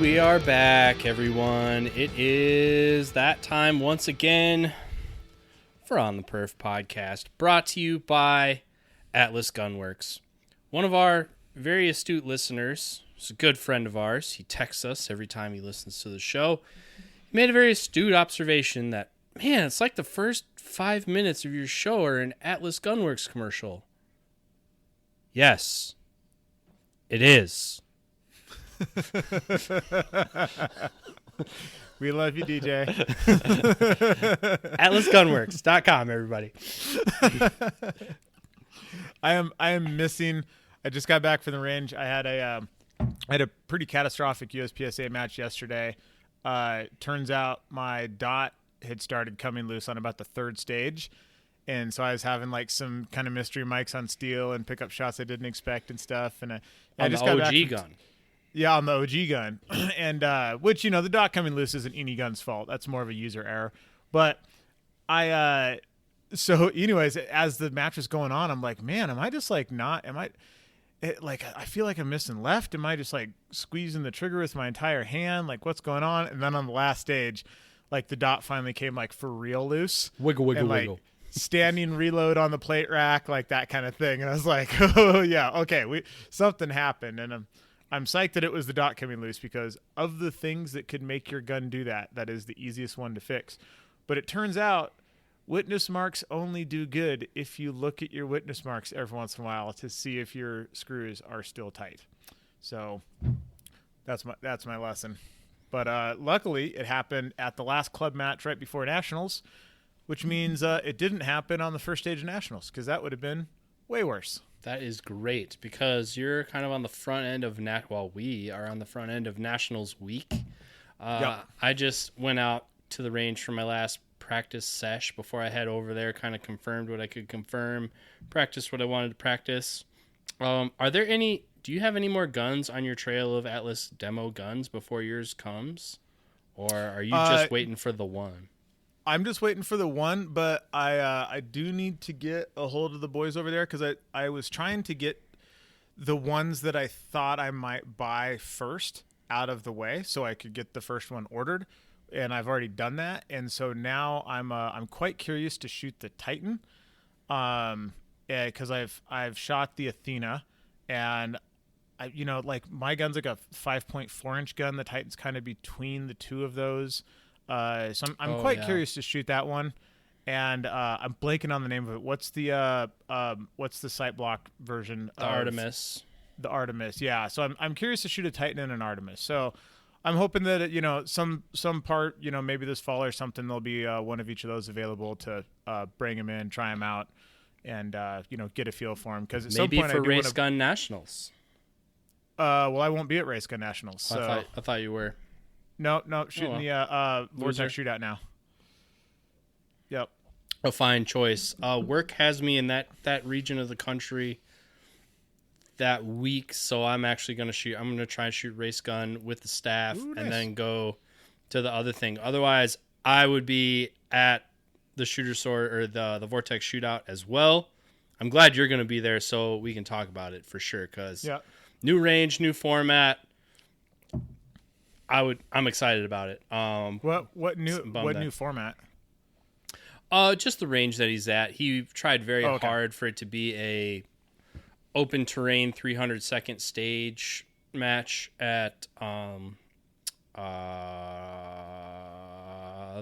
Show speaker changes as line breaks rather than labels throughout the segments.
We are back, everyone. It is that time once again for On the Perf podcast, brought to you by Atlas Gunworks. One of our very astute listeners, who's a good friend of ours, he texts us every time he listens to the show. He made a very astute observation that, man, it's like the first 5 minutes of your show are an Atlas Gunworks commercial. Yes, it is.
We love you, DJ.
AtlasGunworks.com, everybody.
I am missing. I just got back from the range. I had a pretty catastrophic USPSA match yesterday. Turns out my dot had started coming loose on about the third stage. And so I was having like some kind of mystery mics on steel and pick up shots I didn't expect and stuff. And I just got
OG gun.
Yeah, on the OG gun. And which, you know, the dot coming loose isn't any gun's fault. That's more of a user error. But so anyways, as the match was going on, I'm like, man, am I just like not, I feel like I'm missing left. Am I just like squeezing the trigger with my entire hand? Like, what's going on? And then on the last stage, like the dot finally came like for real loose.
Wiggle, wiggle.
Standing reload on the plate rack, like that kind of thing. And I was like, oh yeah, okay, something happened. And I'm psyched that it was the dot coming loose, because of the things that could make your gun do that, that is the easiest one to fix. But it turns out witness marks only do good if you look at your witness marks every once in a while to see if your screws are still tight. So that's my lesson. But luckily it happened at the last club match right before Nationals, which means it didn't happen on the first stage of Nationals, because that would have been way worse.
That is great, because you're kind of on the front end of we are on the front end of Nationals week.
Yep.
I just went out to the range for my last practice sesh before I head over there, kind of confirmed what I could confirm, practiced what I wanted to practice. Do you have any more guns on your trail of Atlas demo guns before yours comes? Or are you just waiting for the one?
I'm just waiting for the one, but I do need to get a hold of the boys over there, because I was trying to get the ones that I thought I might buy first out of the way so I could get the first one ordered, and I've already done that. And so now I'm quite curious to shoot the Titan, because I've shot the Athena, and like my gun's like a 5.4 inch gun. The Titan's kind of between the two of those. So I'm quite curious to shoot that one, and I'm blanking on the name of it. What's the sight block version?
The Artemis.
The Artemis, yeah. So I'm curious to shoot a Titan and an Artemis. So I'm hoping that some part maybe this fall or something there'll be one of each of those available to bring them in, try them out, and get a feel for them. Because at some point
for Race Gun Nationals.
Well, I won't be at Race Gun Nationals. So.
I thought you were.
No, shooting the Vortex shootout now. Yep.
A fine choice. Work has me in that region of the country that week, so I'm actually going to shoot. I'm going to try and shoot Race Gun with the staff. Ooh, nice. And then go to the other thing. Otherwise, I would be at the Shooter Sword or the Vortex shootout as well. I'm glad you're going to be there so we can talk about it for sure, because new range, new format. I'm excited about it.
What new format?
Just the range that he's at. He tried very hard for it to be a open terrain 300-second stage match at the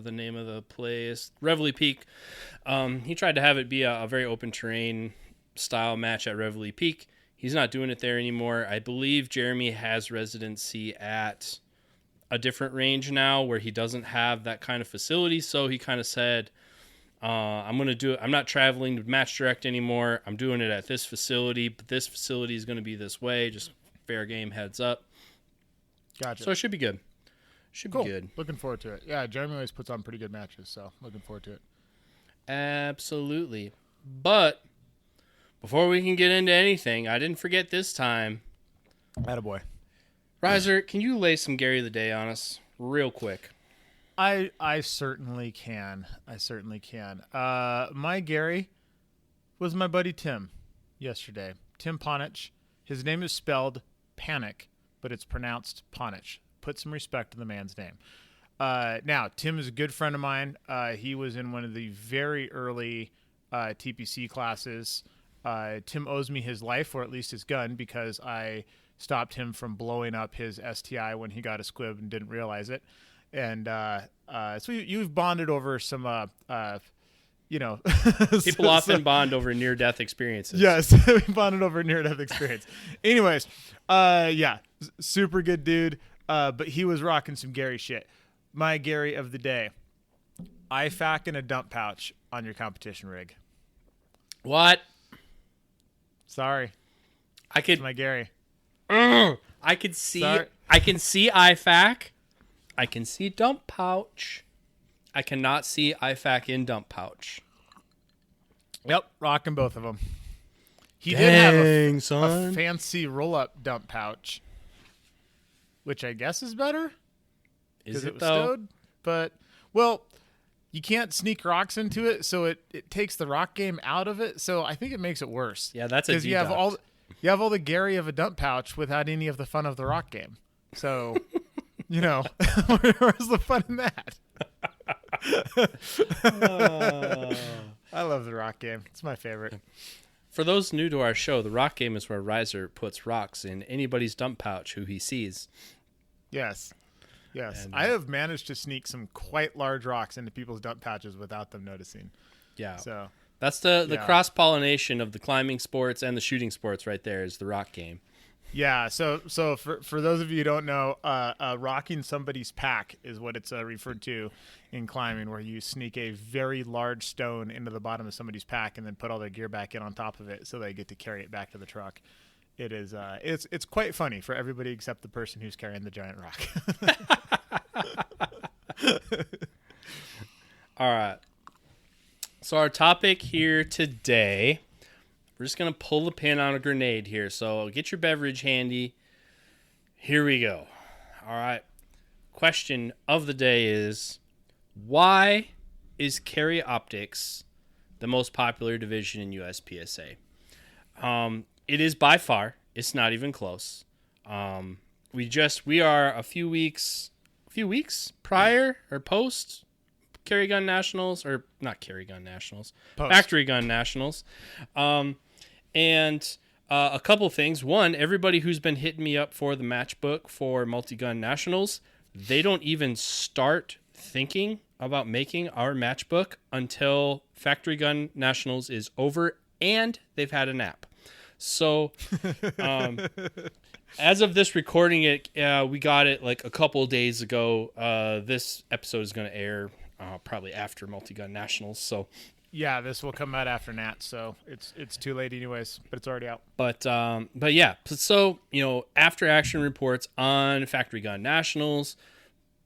name of the place, Reveille Peak. He tried to have it be a very open terrain style match at Reveille Peak. He's not doing it there anymore. I believe Jeremy has residency at a different range now where he doesn't have that kind of facility. So he kind of said, I'm going to do it. I'm not traveling to Match Direct anymore. I'm doing it at this facility, but this facility is going to be this way. Just fair game, heads up.
Gotcha.
So it should be good. Be good.
Looking forward to it. Yeah, Jeremy always puts on pretty good matches, so looking forward to it.
Absolutely. But before we can get into anything, I didn't forget this time.
Attaboy.
Riser, can you lay some Gary of the Day on us real quick?
I certainly can. My Gary was my buddy Tim yesterday. Tim Ponich. His name is spelled Panic, but it's pronounced Ponich. put some respect on the man's name. Now, Tim is a good friend of mine. He was in one of the very early TPC classes. Tim owes me his life, or at least his gun, because I stopped him from blowing up his STI when he got a squib and didn't realize it. And so you've bonded over some,
People often bond over near-death experiences.
Yes, we bonded over near-death experience. Anyways, super good dude. But he was rocking some Gary shit. My Gary of the day: IFAC in a dump pouch on your competition rig.
What?
Sorry,
I could.
it's my Gary.
I could see.
Sorry.
I can see IFAC. I can see dump pouch. I cannot see IFAC in dump pouch.
Yep, rocking both of them. He
Dang,
did have a
son.
fancy roll-up dump pouch, which I guess is better.
Is it
was
though?
stowed, but well, you can't sneak rocks into it, so it takes the rock game out of it. So I think it makes it worse.
Yeah, that's a
because you have
deduct.
all the Gary of a dump pouch without any of the fun of the rock game. So where's the fun in that? I love the rock game. It's my favorite.
For those new to our show, the rock game is where Riser puts rocks in anybody's dump pouch who he sees.
Yes.
And,
I have managed to sneak some quite large rocks into people's dump pouches without them noticing.
Yeah.
So
That's the cross-pollination of the climbing sports and the shooting sports right there is the rock game.
yeah. So for those of you who don't know, rocking somebody's pack is what it's referred to in climbing, where you sneak a very large stone into the bottom of somebody's pack and then put all their gear back in on top of it so they get to carry it back to the truck. It is it's quite funny for everybody except the person who's carrying the giant rock.
All right. So our topic here today, we're just going to pull the pin on a grenade here. So get your beverage handy. Here we go. All right. Question of the day is, why is Carry Optics the most popular division in USPSA? It is by far. It's not even close. We are a few weeks prior or post Carry Gun Nationals, or not Carry Gun Nationals,
Post.
Factory Gun Nationals. And a couple things. One, everybody who's been hitting me up for the matchbook for Multi-Gun Nationals, they don't even start thinking about making our matchbook until Factory Gun Nationals is over and they've had a nap. So, as of this recording, we got it like a couple of days ago. This episode is going to air probably after Multi-Gun Nationals. So,
Yeah, this will come out after Nat, so it's too late anyways, but it's already out.
but yeah. So after action reports on Factory Gun Nationals,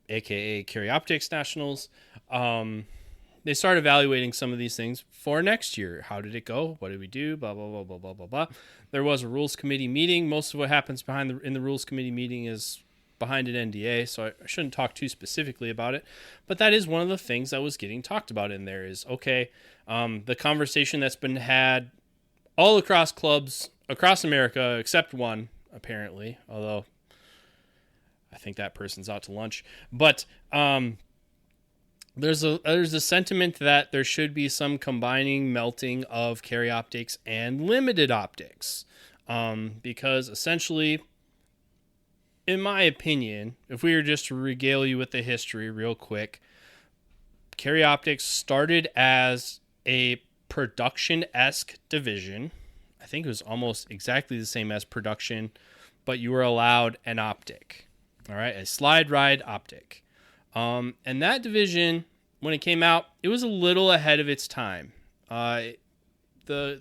aka Carry Optics Nationals, they start evaluating some of these things for next year. How did it go? What did we do? Blah, blah, blah, blah, blah, blah, blah. There was a rules committee meeting. Most of what happens in the rules committee meeting is behind an NDA, so I shouldn't talk too specifically about it. But that is one of the things that was getting talked about in there is, okay, the conversation that's been had all across clubs across America, except one, apparently, although I think that person's out to lunch. But there's a sentiment that there should be some combining, melting of carry optics and limited optics, because essentially, in my opinion, if we were just to regale you with the history real quick, carry optics started as a production-esque division. I think it was almost exactly the same as production, but you were allowed an optic. All right, a slide ride optic. And that division, when it came out, it was a little ahead of its time. The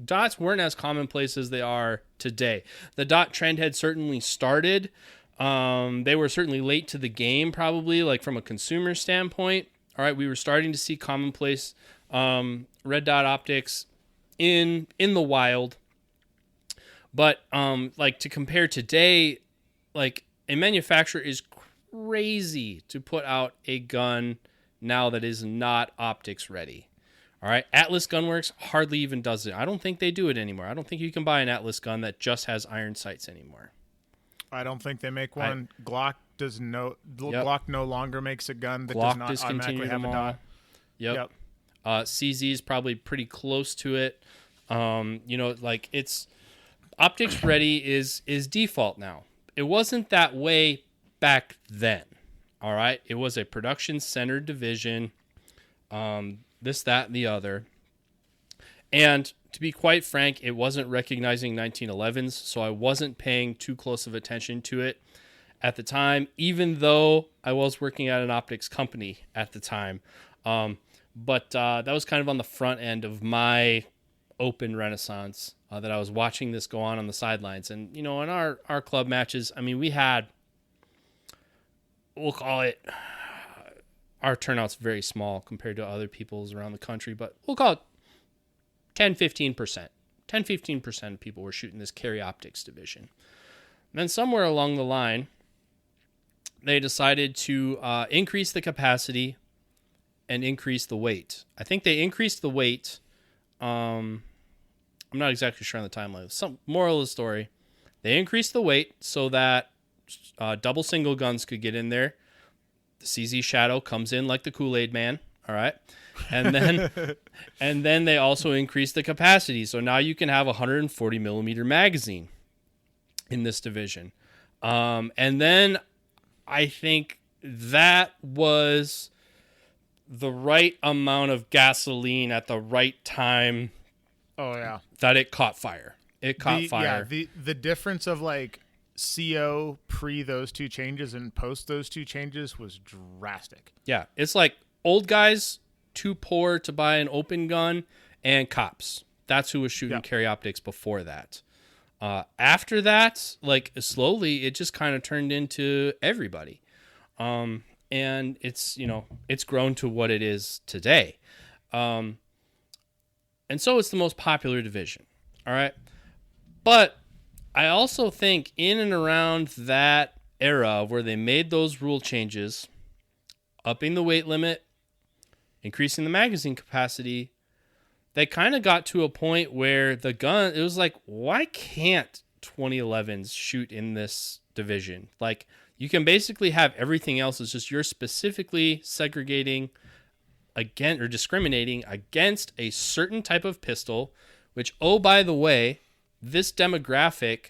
dots weren't as commonplace as they are today. The dot trend had certainly started. They were certainly late to the game, probably, like from a consumer standpoint. All right, we were starting to see commonplace red dot optics in the wild. But like to compare today, like a manufacturer is crazy to put out a gun now that is not optics ready. All right, Atlas Gunworks hardly even does it. I don't think they do it anymore. I don't think you can buy an Atlas gun that just has iron sights anymore.
I don't think they make one. Glock Glock no longer makes a gun that
Glock
does not automatically have a dot.
Yep. CZ is probably pretty close to it. Like it's optics ready is default now. It wasn't that way back then. All right. It was a production centered division. This, that, and the other. And to be quite frank, it wasn't recognizing 1911s, so I wasn't paying too close of attention to it at the time, even though I was working at an optics company at the time. But that was kind of on the front end of my open renaissance, that I was watching this go on the sidelines. And, in our club matches, I mean, we had, we'll call it, our turnout's very small compared to other people's around the country, but we'll call it 10-15%. 10-15% of people were shooting this carry optics division. And then somewhere along the line, they decided to increase the capacity and increase the weight. I think they increased the weight. I'm not exactly sure on the timeline. Some moral of the story, they increased the weight so that double single guns could get in there. The CZ Shadow comes in like the Kool-Aid Man. All right. And then they also increased the capacity. So now you can have a 140 millimeter magazine in this division. And then I think that was the right amount of gasoline at the right time.
Oh yeah.
That it caught fire. It caught fire.
Yeah, the difference of like CO pre those two changes and post those two changes was drastic.
Yeah. It's like old guys too poor to buy an open gun and cops. That's who was shooting carry optics before that. After that, like slowly it just kind of turned into everybody. And it's, it's grown to what it is today. And so it's the most popular division. All right. But I also think in and around that era where they made those rule changes, upping the weight limit, increasing the magazine capacity, they kind of got to a point where the gun, it was like, why can't 2011s shoot in this division? Like, you can basically have everything else. It's just you're specifically segregating against or discriminating against a certain type of pistol, which, oh, by the way, this demographic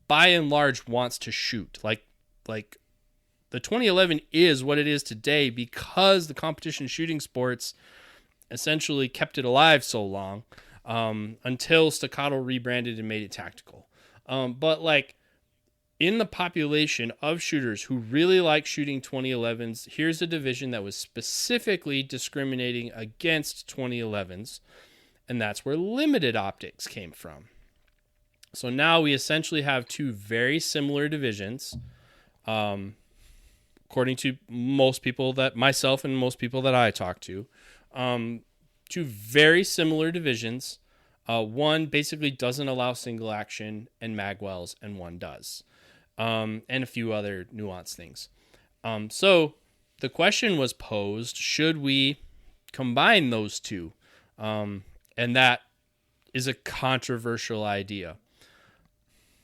by and large wants to shoot. Like the 2011 is what it is today because the competition shooting sports essentially kept it alive so long, until Staccato rebranded and made it tactical. But like in the population of shooters who really like shooting 2011s, here's a division that was specifically discriminating against 2011s, and that's where limited optics came from. So now we essentially have two very similar divisions. According to most people that myself and most people that I talk to, two very similar divisions. One basically doesn't allow single action and magwells, and one does, and a few other nuanced things. So the question was posed: should we combine those two? And that is a controversial idea.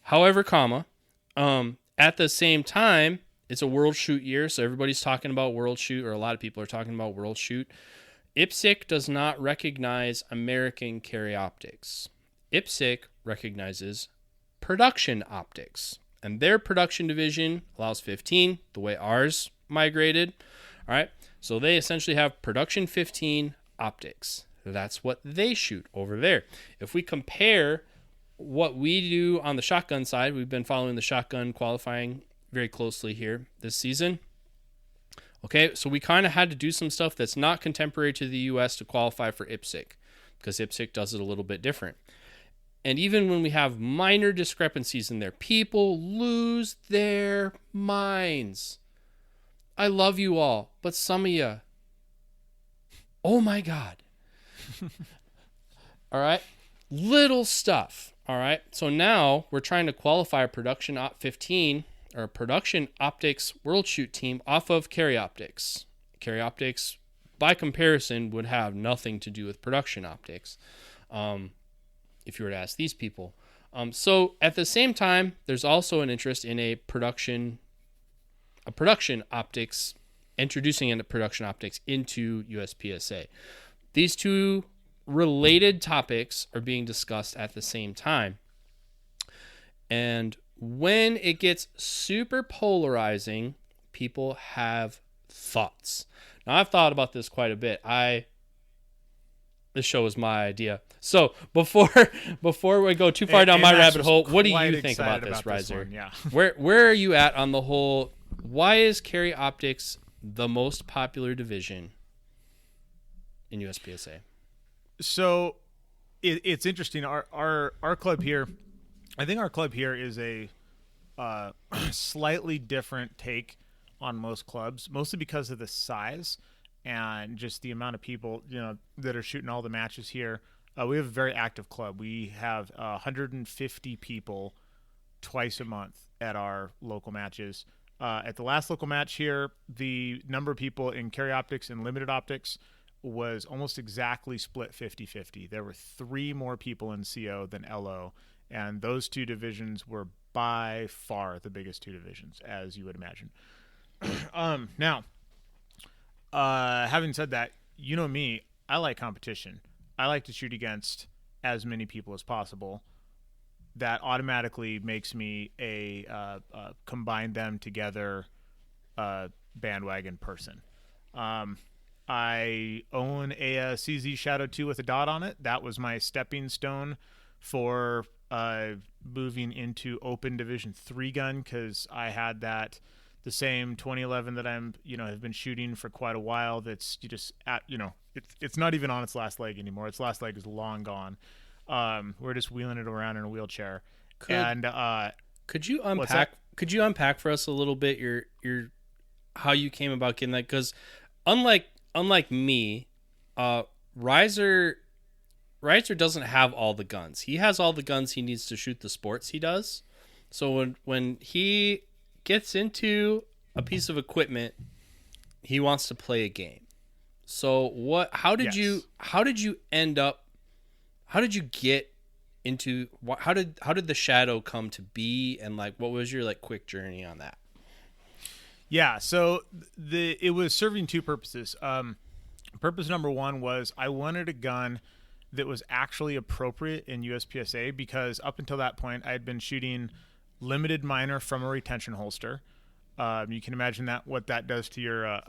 However, at the same time, it's a World Shoot year, so everybody's talking about World Shoot, or a lot of people are talking about World Shoot. IPSC does not recognize American carry optics. IPSC recognizes production optics, and their production division allows 15, the way ours migrated. All right, so they essentially have production 15 optics. That's what they shoot over there. If we compare what we do on the shotgun side, we've been following the shotgun qualifying very closely here this season. Okay, so we kind of had to do some stuff that's not contemporary to the U.S. to qualify for IPSC, because IPSC does it a little bit different. And even when we have minor discrepancies in there, people lose their minds. I love you all, but some of you, oh my God. All right, little stuff. All right, so now we're trying to qualify a production op 15 or a production optics World Shoot team off of carry optics. Carry optics, by comparison, would have nothing to do with production optics, if you were to ask these people. So at the same time, there's also an interest in a production a production optics, introducing a production optics into USPSA. These two related topics are being discussed at the same time. And when it gets super polarizing, people have thoughts. Now, I've thought about this quite a bit. This show is my idea. So before we go too far down my rabbit hole, what do you think about this, Riser?
Yeah.
Where are you at on the whole? Why is carry optics the most popular division in USPSA?
So it's interesting. Our club here, I think our club here is a slightly different take on most clubs, mostly because of the size and just the amount of people, that are shooting all the matches here. We have a very active club. We have 150 people twice a month at our local matches. At the last local match here, the number of people in carry optics and limited optics was almost exactly split 50-50. There were 3 more people in CO than LO, and those two divisions were by far the biggest two divisions, as you would imagine. Now, having said that, me, I like competition. I like to shoot against as many people as possible. That automatically makes me a combine them together bandwagon person. I own a CZ Shadow 2 with a dot on it. That was my stepping stone for moving into open Division 3 gun, because I had the same 2011 that have been shooting for quite a while. That's it's not even on its last leg anymore. Its last leg is long gone. We're just wheeling it around in a wheelchair.
Could you unpack? Could you unpack for us a little bit your how you came about getting that? Because unlike me, Riser doesn't have all the guns. He has all the guns he needs to shoot the sports he does. So when he gets into a piece of equipment, he wants to play a game. So how did you get into, how did the Shadow come to be, and what was your quick journey on that?
Yeah, so it was serving two purposes. Purpose number one was I wanted a gun that was actually appropriate in USPSA, because up until that point I had been shooting limited minor from a retention holster. You can imagine what that does to your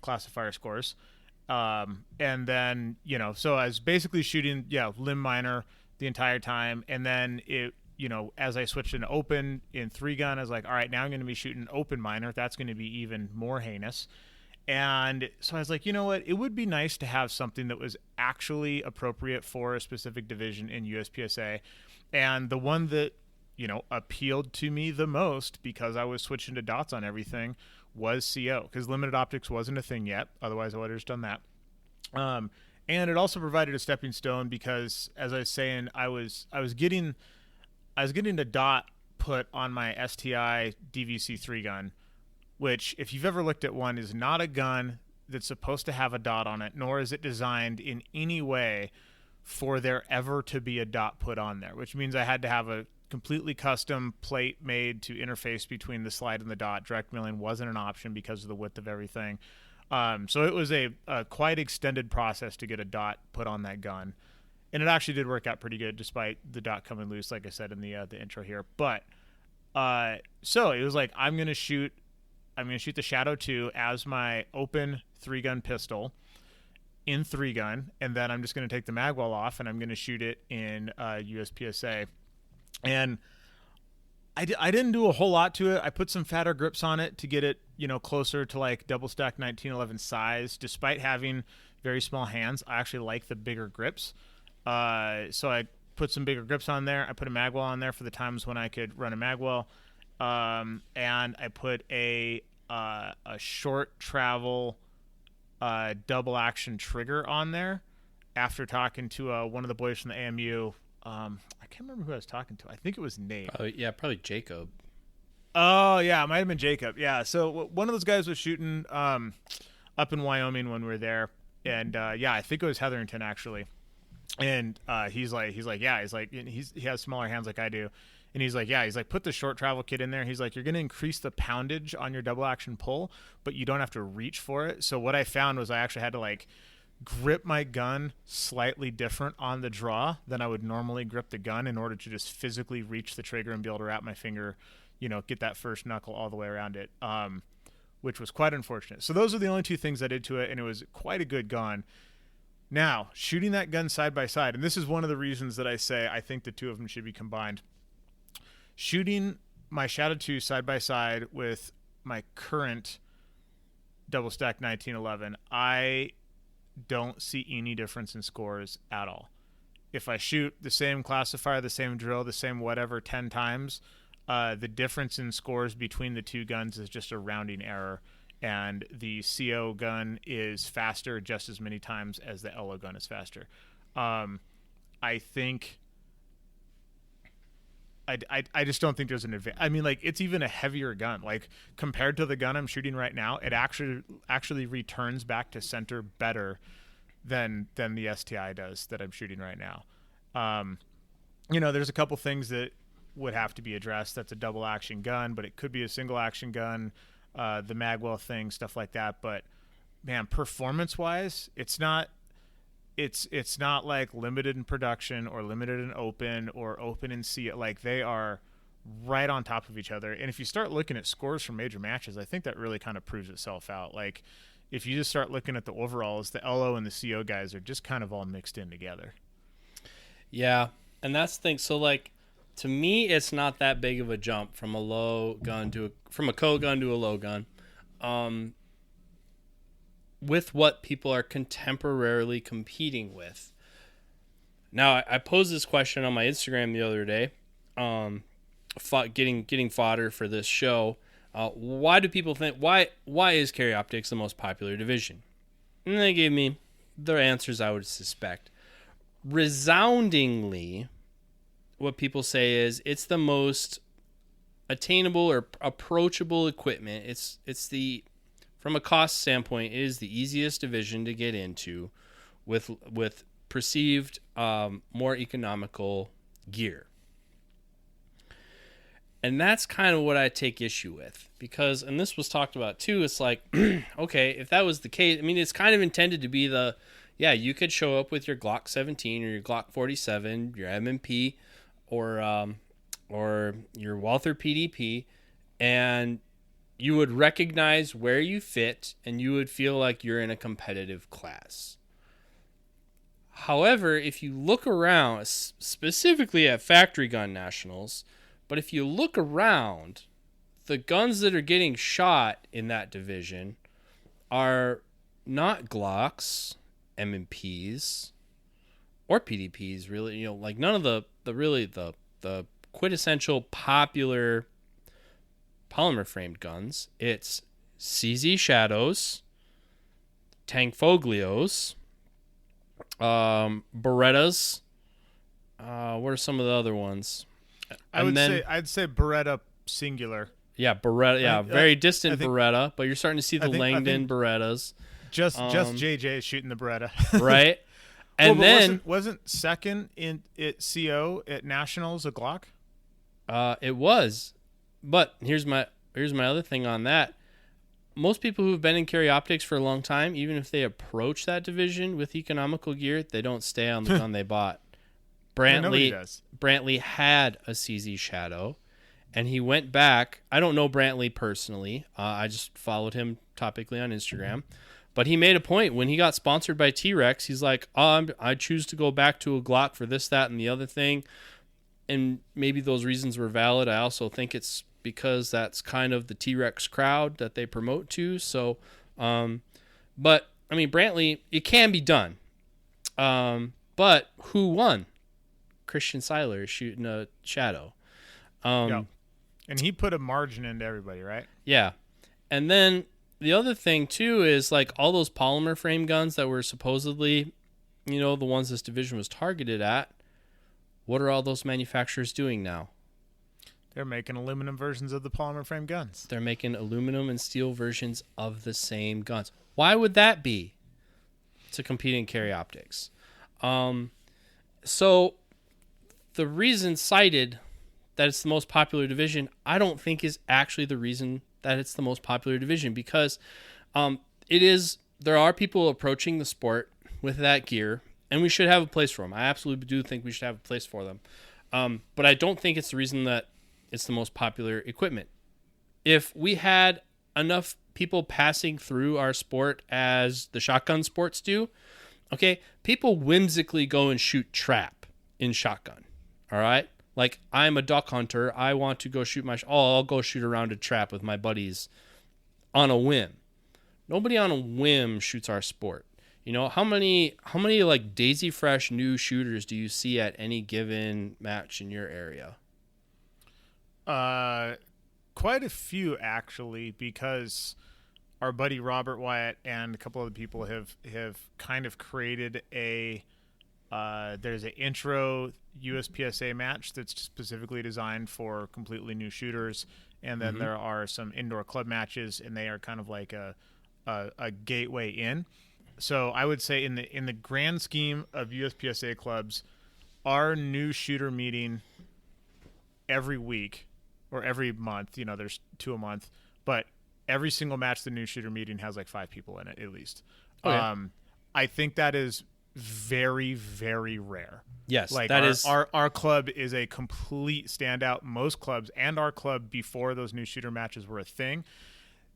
classifier scores. And then, so I was basically shooting, limb minor the entire time. And then as I switched into open in 3-gun, I was like, all right, now I'm going to be shooting open minor. That's going to be even more heinous. And so I was like, you know what? It would be nice to have something that was actually appropriate for a specific division in USPSA. And the one that, appealed to me the most, because I was switching to dots on everything, was CO, because limited optics wasn't a thing yet. Otherwise, I would have just done that. And it also provided a stepping stone, because, as I was saying, I was getting the dot put on my STI DVC 3-gun, which, if you've ever looked at one, is not a gun that's supposed to have a dot on it, nor is it designed in any way for there ever to be a dot put on there, which means I had to have a completely custom plate made to interface between the slide and the dot. Direct milling wasn't an option because of the width of everything. So it was a quite extended process to get a dot put on that gun. And it actually did work out pretty good, despite the dot coming loose, like I said in the intro here. But so it was like, I'm gonna shoot the Shadow 2 as my open 3-gun pistol in 3-gun, and then I'm just gonna take the magwell off and I'm gonna shoot it in USPSA. And I didn't do a whole lot to it. I put some fatter grips on it to get it, closer to double stack 1911 size. Despite having very small hands, I actually like the bigger grips. So I put some bigger grips on there. I put a magwell on there for the times when I could run a magwell. And I put a short travel double action trigger on there after talking to one of the boys from the AMU. I can't remember who I was talking to. I think it was Nate.
Probably Jacob.
Oh, yeah, it might have been Jacob. Yeah, so one of those guys was shooting up in Wyoming when we were there. And, I think it was Hetherington, actually. And he has smaller hands like I do. And he's like, yeah, he's like, put the short travel kit in there. He's like, you're going to increase the poundage on your double action pull, but you don't have to reach for it. So what I found was I actually had to like grip my gun slightly different on the draw than I would normally grip the gun in order to just physically reach the trigger and be able to wrap my finger, get that first knuckle all the way around it, which was quite unfortunate. So those are the only two things I did to it, and it was quite a good gun. Now, shooting that gun side by side, and this is one of the reasons that I say I think the two of them should be combined. Shooting my Shadow 2 side by side with my current double stack 1911, I don't see any difference in scores at all. If I shoot the same classifier, the same drill, the same whatever 10 times, the difference in scores between the two guns is just a rounding error, and the CO gun is faster just as many times as the LO gun is faster. I think I just don't think there's an advantage. I mean, like, it's even a heavier gun. Like, compared to the gun I'm shooting right now, it actually returns back to center better than the STI does that I'm shooting right now. There's a couple things that would have to be addressed. That's a double action gun, but it could be a single action gun. The magwell thing, stuff like that. But man, performance wise, it's not like limited in production or limited in open or open in C. Like, they are right on top of each other. And if you start looking at scores from major matches, I think that really kind of proves itself out. Like, if you just start looking at the overalls, the LO and the CO guys are just kind of all mixed in together.
Yeah, and that's the thing. So, like, to me, it's not that big of a jump from a low gun from a co gun to a low gun. With what people are contemporarily competing with. Now, I posed this question on my Instagram the other day, getting fodder for this show. Why do people think, why is carry optics the most popular division? And they gave me the answers I would suspect. Resoundingly, what people say is it's the most attainable or approachable equipment. It's the, from a cost standpoint, it is the easiest division to get into with perceived more economical gear. And that's kind of what I take issue with, because, and this was talked about too, it's like, okay, if that was the case, I mean, it's kind of intended to be you could show up with your Glock 17 or your Glock 47, your M&P, or your Walther PDP, and you would recognize where you fit, and you would feel like you're in a competitive class. However, if you look around, specifically at factory gun nationals, but if you look around, the guns that are getting shot in that division are not Glocks, M&Ps, or PDPs, really. Like, none of the quintessential popular polymer framed guns. It's CZ Shadows, Tank Foglios, Berettas. What are some of the other ones?
I'd say Beretta singular.
Yeah, Beretta. Yeah, very distant Beretta, but you're starting to see the Langdon Berettas.
Just JJ shooting the Beretta,
right? And then
wasn't second in CO at Nationals a Glock?
It was. But here's my other thing on that. Most people who've been in carry optics for a long time, even if they approach that division with economical gear, they don't stay on the gun they bought. Brantley had a CZ Shadow, and he went back. I don't know Brantley personally. I just followed him topically on Instagram. But he made a point when he got sponsored by T-Rex. He's like, I choose to go back to a Glock for this, that, and the other thing. And maybe those reasons were valid. I also think it's because that's kind of the T-Rex crowd that they promote to. So, but I mean, Brantley, it can be done. But who won? Christian Seiler shooting a Shadow.
Yeah. And he put a margin into everybody, right?
Yeah. And then the other thing too is, like, all those polymer frame guns that were supposedly, the ones this division was targeted at. What are all those manufacturers doing now?
They're making aluminum versions of the polymer frame guns.
They're making aluminum and steel versions of the same guns. Why would that be? To compete in carry optics. So the reason cited that it's the most popular division, I don't think is actually the reason that it's the most popular division, because there are people approaching the sport with that gear, and we should have a place for them. I absolutely do think we should have a place for them. But I don't think it's the reason that it's the most popular equipment. If we had enough people passing through our sport as the shotgun sports do, okay, people whimsically go and shoot trap in shotgun. All right? Like, I'm a duck hunter. I want to go shoot I'll go shoot around a trap with my buddies on a whim. Nobody on a whim shoots our sport. You know, how many like Daisy Fresh new shooters do you see at any given match in your area?
Quite a few, actually, because our buddy Robert Wyatt and a couple other people have kind of created there's an intro USPSA match that's specifically designed for completely new shooters, and then there are some indoor club matches, and they are kind of like a gateway in. So I would say in the grand scheme of USPSA clubs, our new shooter meeting every week or every month, you know, there's 2 a month, but every single match the new shooter meeting has like 5 people in it at least. Okay. I think that is very, very rare.
Yes,
like
that
our club is a complete standout. Most clubs, and our club before those new shooter matches were a thing,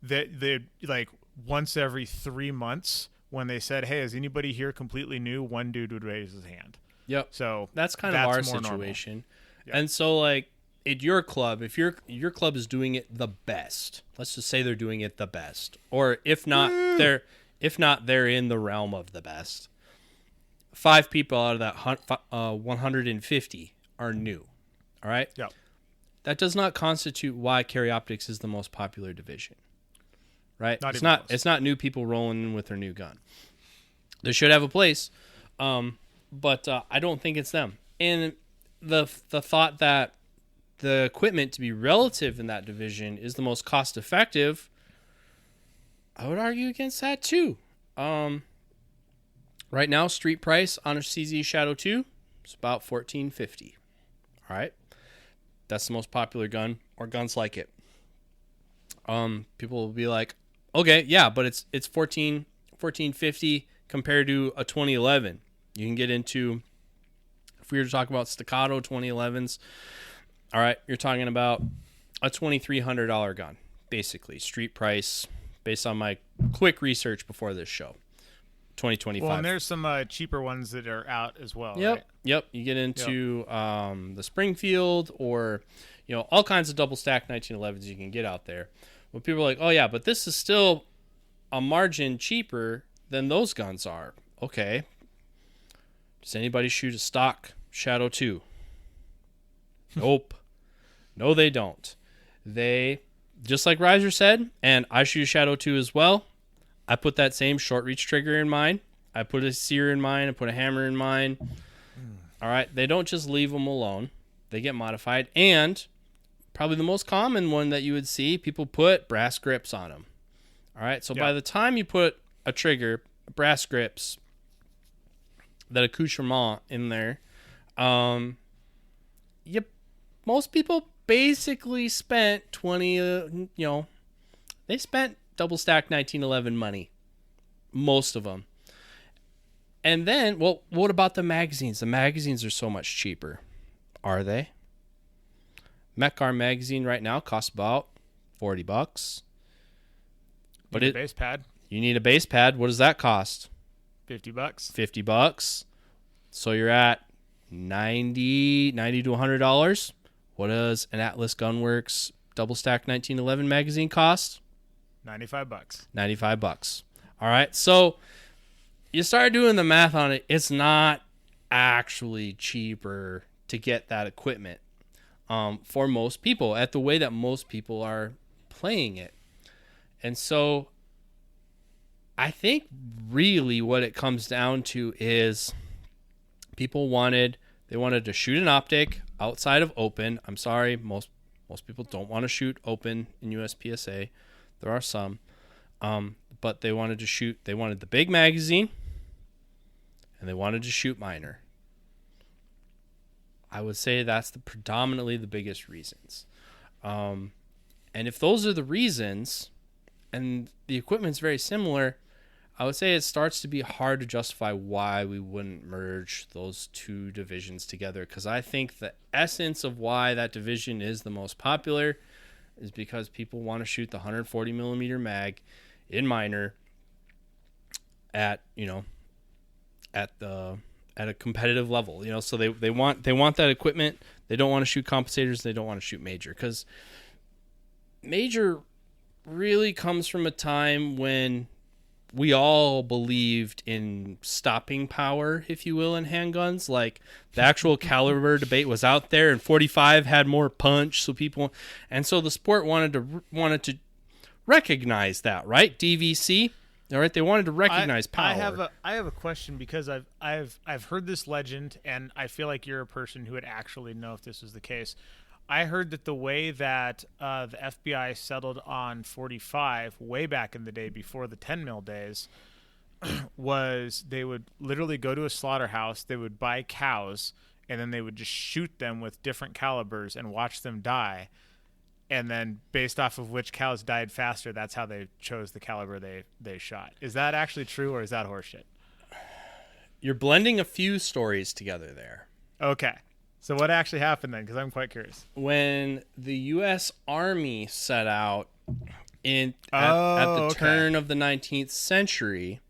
that they like once every 3 months when they said, "Hey, is anybody here completely new?" one dude would raise his hand.
Yep.
So
that's kind of our situation.
Yep.
And so, like, at your club, if your club is doing it the best, let's just say they're doing it the best, or if not they're in the realm of the best. 5 people out of that 150 are new. All right.
Yeah.
That does not constitute why Carry Optics is the most popular division. Right. It's not new people rolling in with their new gun. They should have a place, but I don't think it's them. And the thought that the equipment to be relative in that division is the most cost effective, I would argue against that too. Right now, street price on a CZ Shadow 2 is about $14.50. All right, that's the most popular gun or guns like it. People will be like, okay, yeah, but it's $14.50 compared to a 2011. You can get into, if we were to talk about staccato 2011s, all right, you're talking about a $2,300 gun, basically street price, based on my quick research before this show. 2025.
Well, and there's some cheaper ones that are out as well.
Yep.
Right?
Yep. You get into the Springfield, or, you know, all kinds of double stack 1911s you can get out there. Well, people are like, oh yeah, but this is still a margin cheaper than those guns are. Okay. Does anybody shoot a stock Shadow 2? Nope. No, they don't. They, just like Riser said, and I shoot a Shadow 2 as well, I put that same short reach trigger in mine. I put a sear in mine. I put a hammer in mine. All right. They don't just leave them alone. They get modified. And probably the most common one that you would see, people put brass grips on them. All right. So by the time you put a trigger, brass grips, that accoutrement in there, most people basically spent they spent double stack 1911 money. Most of them. And then, well, what about the magazines? The magazines are so much cheaper. Are they? Mechar magazine right now costs about $40. But
a base pad.
You need a base pad. What does that cost?
$50.
$50. So you're at $90 to $100. What does an Atlas Gunworks double stack 1911 magazine cost?
$95.
$95. All right. So you start doing the math on it. It's not actually cheaper to get that equipment for most people at the way that most people are playing it. And so I think really what it comes down to is people wanted to shoot an optic outside of open. I'm sorry, most people don't want to shoot open in USPSA. There are some, but they wanted the big magazine, and they wanted to shoot minor. I would say that's predominantly the biggest reasons. And if those are the reasons, and the equipment's very similar, I would say it starts to be hard to justify why we wouldn't merge those two divisions together. Because I think the essence of why that division is the most popular is because people want to shoot the 140 millimeter mag in minor at a competitive level. So they want that equipment. They don't want to shoot compensators. They don't want to shoot major, because major really comes from a time when we all believed in stopping power, if you will, in handguns. Like, the actual caliber debate was out there, and 45 had more punch, so the sport wanted to recognize that, right? DVC, all right, they wanted to recognize power.
I have a question, because I've heard this legend, and I feel like you're a person who would actually know if this was the case. I heard that the way that the FBI settled on 45 way back in the day, before the 10 mil days, was they would literally go to a slaughterhouse, they would buy cows, and then they would just shoot them with different calibers and watch them die. And then based off of which cows died faster, that's how they chose the caliber they shot. Is that actually true, or is that horseshit?
You're blending a few stories together there.
Okay. So what actually happened then? Because I'm quite curious.
When the U.S. Army set out at the turn of the 19th century,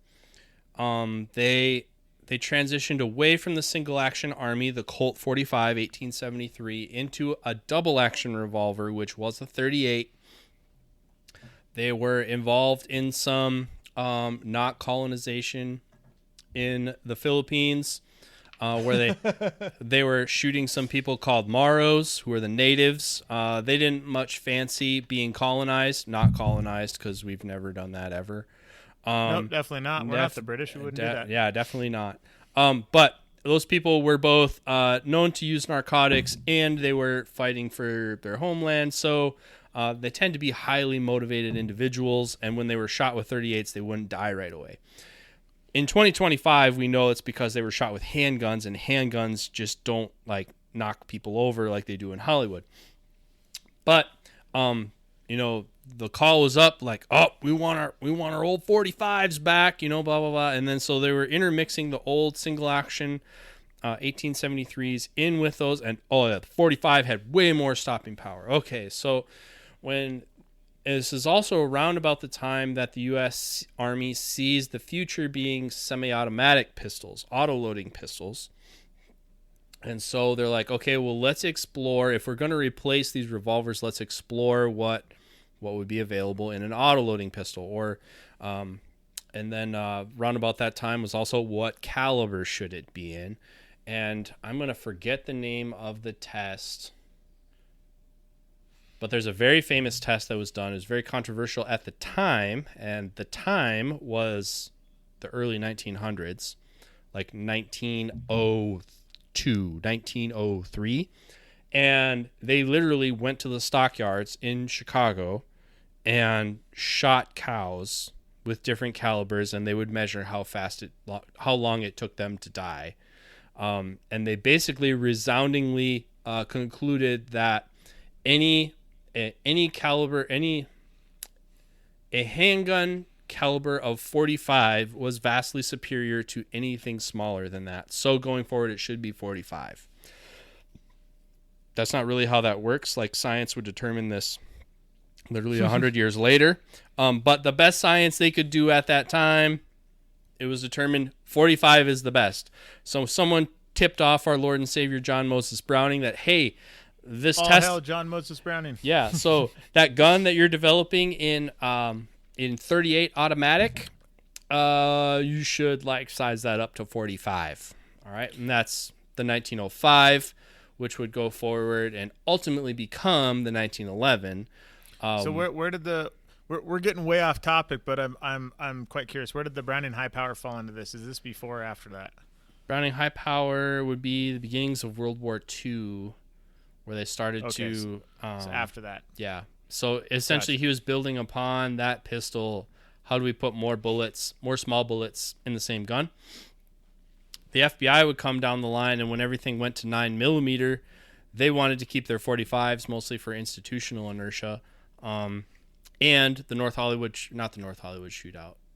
they transitioned away from the single action army, the Colt 45 1873, into a double action revolver, which was a 38. They were involved in some not colonization in the Philippines, where they were shooting some people called Maros, who were the natives. They didn't much fancy being colonized, not colonized, because we've never done that ever.
Nope, definitely not. We're not the British. We wouldn't do that.
Yeah, definitely not. But those people were both known to use narcotics, and they were fighting for their homeland. So they tend to be highly motivated individuals, and when they were shot with 38s, they wouldn't die right away. In 2025, we know it's because they were shot with handguns, and handguns just don't knock people over like they do in Hollywood. But the call was up we want our old 45s back, blah blah blah, and then so they were intermixing the old single action 1873s in with those, and the 45 had way more stopping power. Okay, so this is also around about the time that the U.S. Army sees the future being semi-automatic pistols, auto-loading pistols. And so they're like, okay, well, let's explore. If we're going to replace these revolvers, let's explore what would be available in an auto-loading pistol. And then round about that time was also, what caliber should it be in? And I'm going to forget the name of the test, but there's a very famous test that was done. It was very controversial at the time, and the time was the early 1900s, like 1902, 1903. And they literally went to the stockyards in Chicago and shot cows with different calibers, and they would measure how long it took them to die. And they basically resoundingly concluded that any caliber, a handgun caliber of 45 was vastly superior to anything smaller than that. So going forward, it should be 45. That's not really how that works. Science would determine this literally 100 years later. But the best science they could do at that time, it was determined 45 is the best. So someone tipped off our Lord and Savior John Moses Browning that, hey, this
all
test,
hell John Moses Browning.
Yeah, so that gun that you're developing in 38 automatic, you should size that up to 45. All right, and that's the 1905, which would go forward and ultimately become the 1911.
So where did we're getting way off topic, but I'm quite curious. Where did the Browning high power fall into this? Is this before or after that?
Browning high power would be the beginnings of World War II, where they started to...
So after that.
Yeah. So essentially, He was building upon that pistol. How do we put more bullets, more small bullets in the same gun? the FBI would come down the line, and when everything went to 9mm, they wanted to keep their 45s mostly for institutional inertia. And the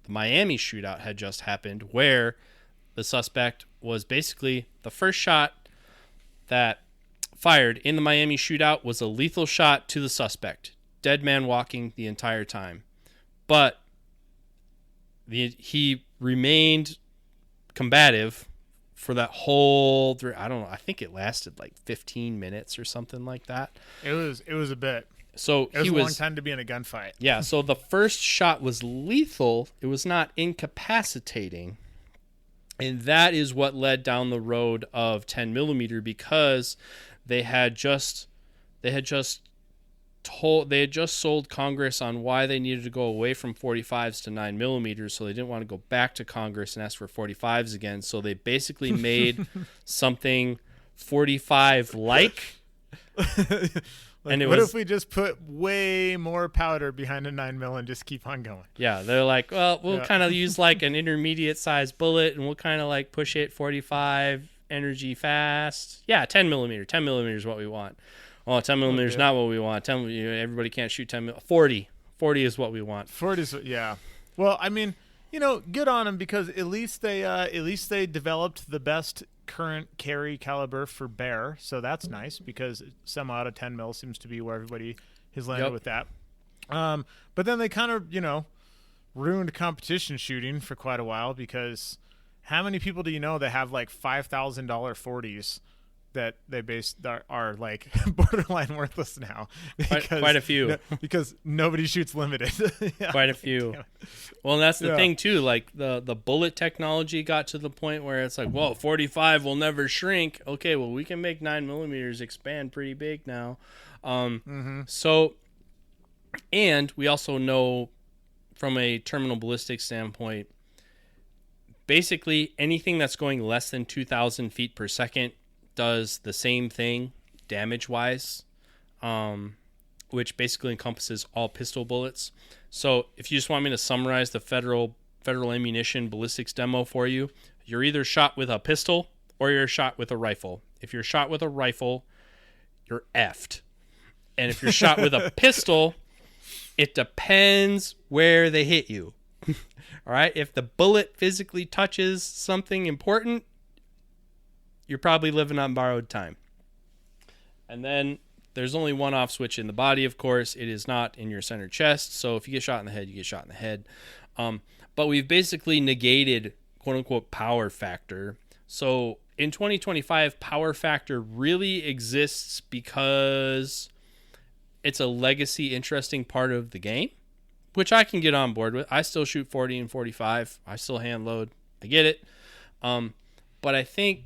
the Miami shootout had just happened, where the suspect was basically the first shot that fired in the Miami shootout was a lethal shot to the suspect. Dead man walking the entire time. But he remained combative for that whole, I don't know, I think it lasted like 15 minutes or something like that.
It was a bit.
So
it was a long time to be in a gunfight.
Yeah, so the first shot was lethal. It was not incapacitating. And that is what led down the road of 10mm, because they had just sold Congress on why they needed to go away from 45s to 9mm, so they didn't want to go back to Congress and ask for 45s again. So they basically made something 45-like.
And what if we just put way more powder behind a 9mm and just keep on going?
Yeah, they're like, well, we'll kind of use like an intermediate size bullet, and we'll kind of like push it 45 energy fast. Yeah, 10mm. 10mm is what we want. Oh, 10mm is not what we want. Everybody can't shoot 10mm. 40 is what we want.
40 is, yeah. Well, I mean, good on them, because at least they developed the best current carry caliber for bear, so that's nice, because some out of 10mm seems to be where everybody has landed with that. But then they kind of ruined competition shooting for quite a while, because how many people do you know that have like $5,000 40s that they are like borderline worthless now?
Quite a few.
Because nobody shoots limited. Yeah.
Quite a few. Well, and that's the thing too. Like the bullet technology got to the point where it's like, well, 45 will never shrink. Okay, well, we can make 9mm expand pretty big now. So, and we also know from a terminal ballistics standpoint, basically anything that's going less than 2,000 feet per second does the same thing damage-wise, which basically encompasses all pistol bullets. So if you just want me to summarize the federal ammunition ballistics demo for you, you're either shot with a pistol or you're shot with a rifle. If you're shot with a rifle, you're effed. And if you're shot with a pistol, it depends where they hit you. All right? If the bullet physically touches something important, you're probably living on borrowed time. And then there's only one off switch in the body, of course. It is not in your center chest. So if you get shot in the head, you get shot in the head. But we've basically negated, quote unquote, power factor. So in 2025, power factor really exists because it's a legacy interesting part of the game, which I can get on board with. I still shoot 40 and 45. I still hand load. I get it. But I think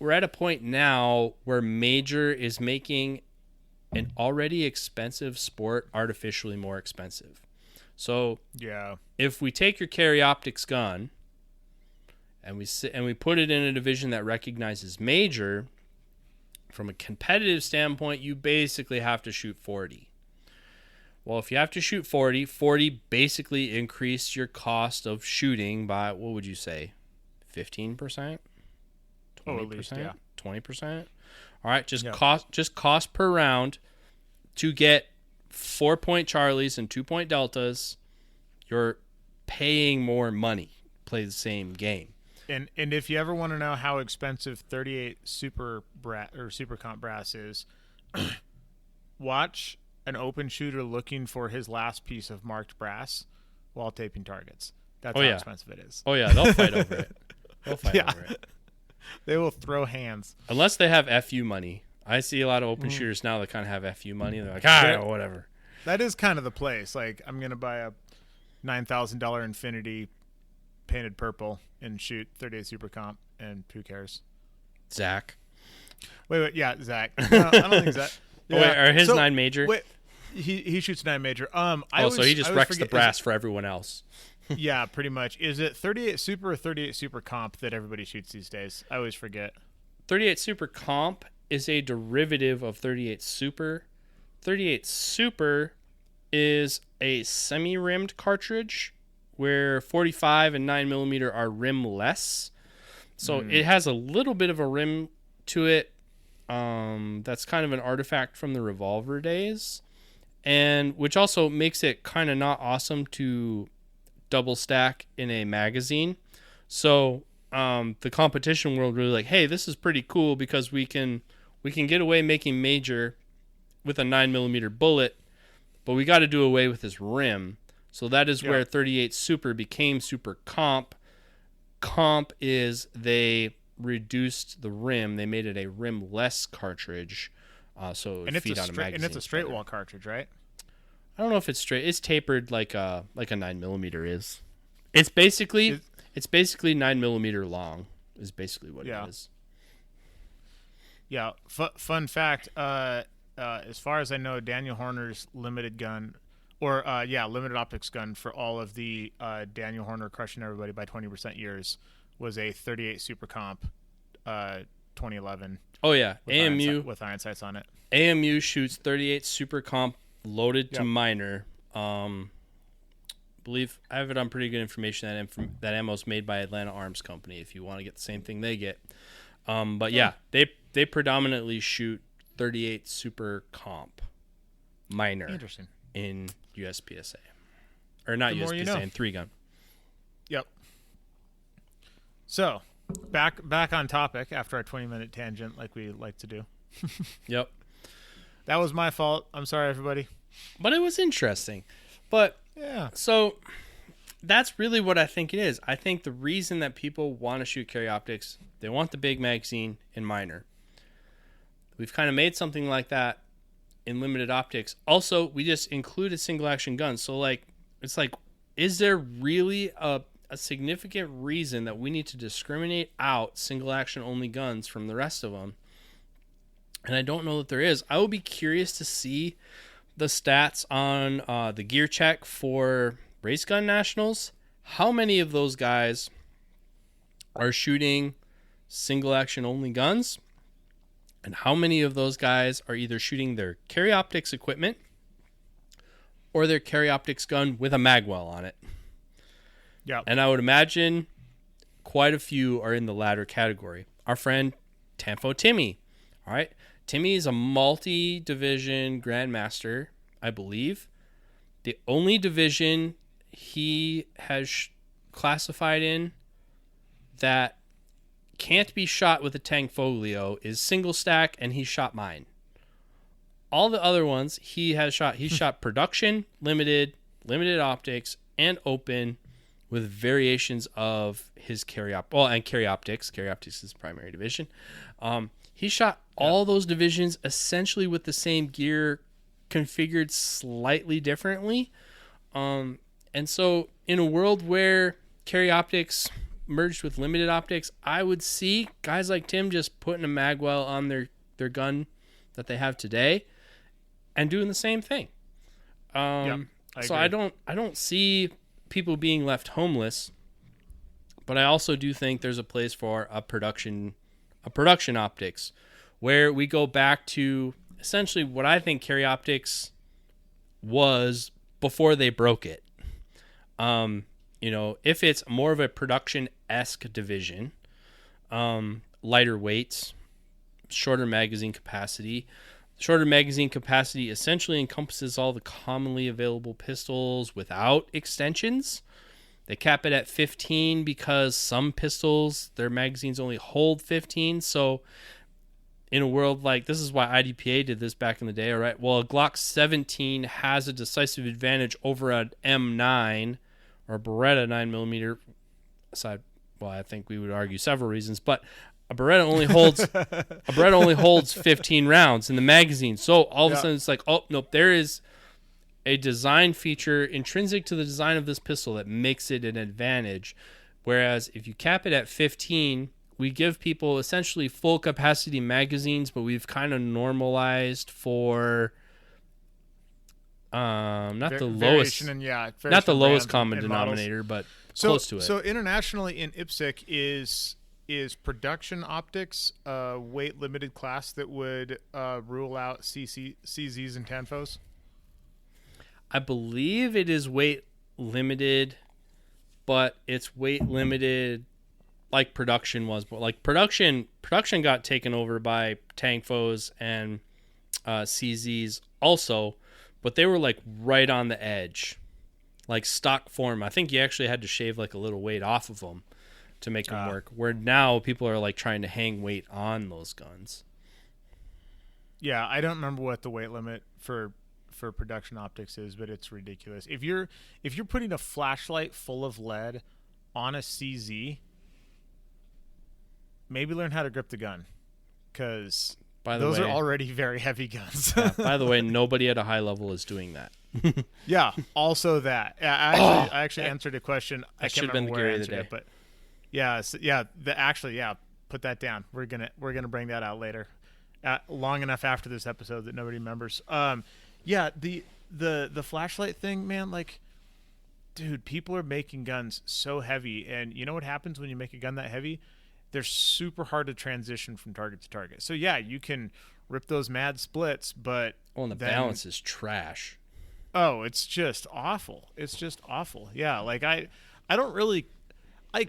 we're at a point now where Major is making an already expensive sport artificially more expensive. So if we take your carry optics gun and we put it in a division that recognizes Major, from a competitive standpoint, you basically have to shoot 40. Well, if you have to shoot 40 basically increased your cost of shooting by, what would you say, 15%? 20%,
at least,
20%. All right, just cost per round to get 4-point Charlies and 2-point Deltas. You're paying more money. Play the same game.
And if you ever want to know how expensive 38 Super Comp brass is, watch an open shooter looking for his last piece of marked brass while taping targets. That's how expensive it is.
Oh yeah, they'll fight over it. Over it.
They will throw hands.
Unless they have FU money. I see a lot of open shooters now that kind of have FU money. They're like, whatever.
That is kind of the place. Like, I'm going to buy a $9,000 Infinity painted purple and shoot 38 Super Comp, and who cares?
Zach.
Wait, yeah, Zach. No, I don't think Zach. Yeah.
Wait, are his 9 major?
Wait, he shoots 9 major.
So he just wrecks the brass for everyone else.
Yeah, pretty much. Is it 38 Super or 38 Super Comp that everybody shoots these days? I always forget.
38 Super Comp is a derivative of 38 Super. 38 Super is a semi-rimmed cartridge where 45 and 9mm are rimless. So it has a little bit of a rim to it. That's kind of an artifact from the revolver days, and which also makes it kind of not awesome to double stack in a magazine. So the competition world really like, hey, this is pretty cool because we can get away making major with a 9mm bullet, but we got to do away with this rim. So that is where 38 Super became Super Comp. Comp is they reduced the rim. They made it a rim-less cartridge, so it feed on a magazine.
And it's a straight wall cartridge, right?
I don't know if it's straight. It's tapered like a 9mm is. It's basically 9mm long. Is basically what it is.
Yeah. Fun fact. As far as I know, Daniel Horner's limited gun, or limited optics gun for all of the Daniel Horner crushing everybody by 20% years was a 38 Super Comp, 2011.
Oh yeah,
AMU with iron sights on it.
AMU shoots 38 Super Comp loaded to minor. Believe I have it on pretty good information that ammo's made by Atlanta Arms Company. If you want to get the same thing they get, but they predominantly shoot 38 Super Comp minor.
Interesting.
In USPSA, or not USPSA, in 3-gun.
Yep. So back on topic after our 20-minute tangent, like we like to do.
Yep.
That was my fault. I'm sorry, everybody.
But it was interesting. But
yeah.
So that's really what I think it is. I think the reason that people want to shoot carry optics, they want the big magazine in minor. We've kind of made something like that in limited optics. Also, we just included single action guns. So it's like, is there really a significant reason that we need to discriminate out single action only guns from the rest of them? And I don't know that there is. I will be curious to see the stats on the gear check for race gun nationals. How many of those guys are shooting single action only guns? And how many of those guys are either shooting their carry optics equipment or their carry optics gun with a magwell on it?
Yeah.
And I would imagine quite a few are in the latter category. Our friend Tanfo Timmy. All right. Timmy is a multi-division grandmaster, I believe. The only division he has classified in that can't be shot with a Tangfolio is single stack, and he shot mine. All the other ones he shot production, limited optics, and open with variations of his carry optics. Carry optics is the primary division. He shot all those divisions essentially with the same gear, configured slightly differently. And so in a world where carry optics merged with limited optics, I would see guys like Tim just putting a magwell on their gun that they have today and doing the same thing. I don't see people being left homeless, but I also do think there's a place for a production optics where we go back to essentially what I think carry optics was before they broke it. If it's more of a production-esque division, lighter weights, shorter magazine capacity. Shorter magazine capacity essentially encompasses all the commonly available pistols without extensions. They cap it at 15 because some pistols, their magazines only hold 15. So in a world like this is why IDPA did this back in the day, all right? Well, a Glock 17 has a decisive advantage over an M9 or a Beretta 9mm. Aside, well, I think we would argue several reasons, but a Beretta only holds 15 rounds in the magazine. So all of a sudden it's like, oh nope, there is a design feature intrinsic to the design of this pistol that makes it an advantage. Whereas if you cap it at 15, we give people essentially full capacity magazines, but we've kind of normalized for not the lowest common denominator, but close to it.
So internationally in IPSC is production optics a weight limited class that would rule out CZs and Tanfos?
I believe it is weight limited, but it's weight limited like production was, but like production got taken over by Tangfos and CZs also, but they were like right on the edge, like stock form. I think you actually had to shave like a little weight off of them to make them work. Where now people are like trying to hang weight on those guns.
Yeah, I don't remember what the weight limit for production optics is, but it's ridiculous. If you're putting a flashlight full of lead on a CZ, maybe learn how to grip the gun, because those are already very heavy guns.
Yeah, by the way, nobody at a high level is doing that.
Yeah, also that. I actually answered a question. I can't remember where I answered it, but put that down. We're gonna bring that out later, long enough after this episode that nobody remembers. The flashlight thing, man, like, dude, people are making guns so heavy, and you know what happens when you make a gun that heavy? They're super hard to transition from target to target. So yeah, you can rip those mad splits, but
the balance is trash.
Oh, it's just awful. It's just awful. Yeah, like I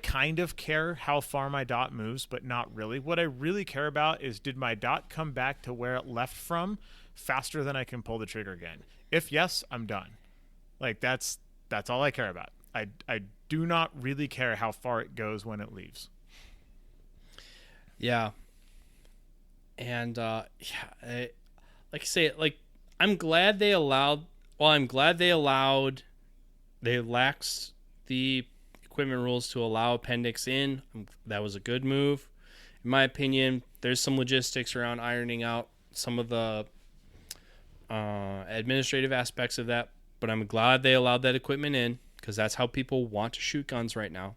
kind of care how far my dot moves, but not really. What I really care about is, did my dot come back to where it left from faster than I can pull the trigger again? If yes, I'm done. Like that's all I care about. I do not really care how far it goes when it leaves.
Yeah. And like I say, like, I'm glad they laxed the equipment rules to allow appendix in. That was a good move. In my opinion, there's some logistics around ironing out some of the administrative aspects of that, but I'm glad they allowed that equipment in, because that's how people want to shoot guns right now.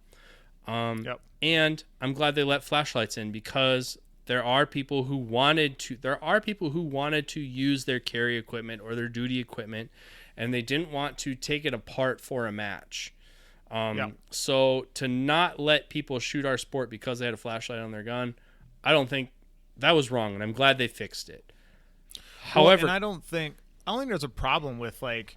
And I'm glad they let flashlights in, because there are people who wanted to use their carry equipment or their duty equipment, and they didn't want to take it apart for a match. So to not let people shoot our sport because they had a flashlight on their gun, I don't think that was wrong, and I'm glad they fixed it. However,
and I don't think there's a problem with, like,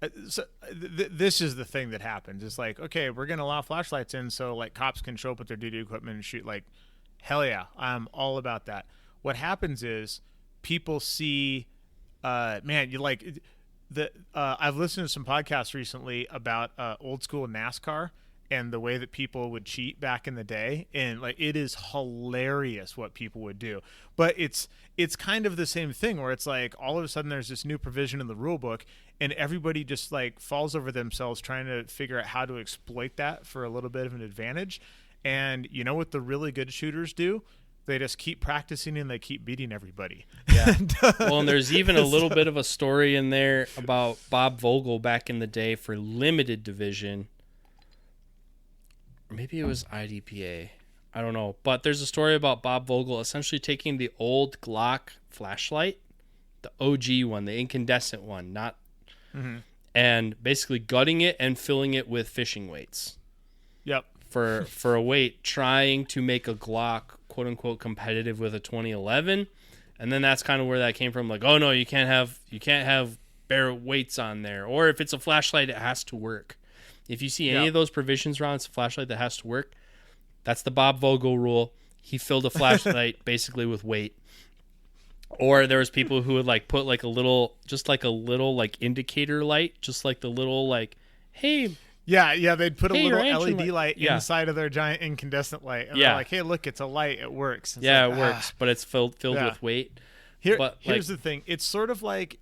this is the thing that happens. It's like, okay, we're going to allow flashlights in so, like, cops can show up with their duty equipment and shoot. Like, hell yeah, I'm all about that. What happens is people see, I've listened to some podcasts recently about old school NASCAR and the way that people would cheat back in the day, and like, it is hilarious what people would do. But it's kind of the same thing, where it's like, all of a sudden there's this new provision in the rule book, and everybody just like falls over themselves trying to figure out how to exploit that for a little bit of an advantage. And you know what the really good shooters do? They just keep practicing and they keep beating everybody.
Yeah. Well, and there's even a little bit of a story in there about Bob Vogel back in the day for limited division. Maybe it was IDPA. I don't know. But there's a story about Bob Vogel essentially taking the old Glock flashlight, the OG one, the incandescent one, and basically gutting it and filling it with fishing weights.
Yep.
For a weight, trying to make a Glock, quote unquote, competitive with a 2011. And then that's kind of where that came from. Like, oh no, you can't have bare weights on there. Or if it's a flashlight, it has to work. If you see any of those provisions around, it's a flashlight that has to work. That's the Bob Vogel rule. He filled a flashlight basically with weight. Or there was people who would like put like a little like indicator light, just like the little like, hey.
Yeah, they'd put a little LED light inside of their giant incandescent light. And they're like, hey, look, it's a light. It works. It's
it works, but it's filled with weight.
Here's the thing. It's sort of like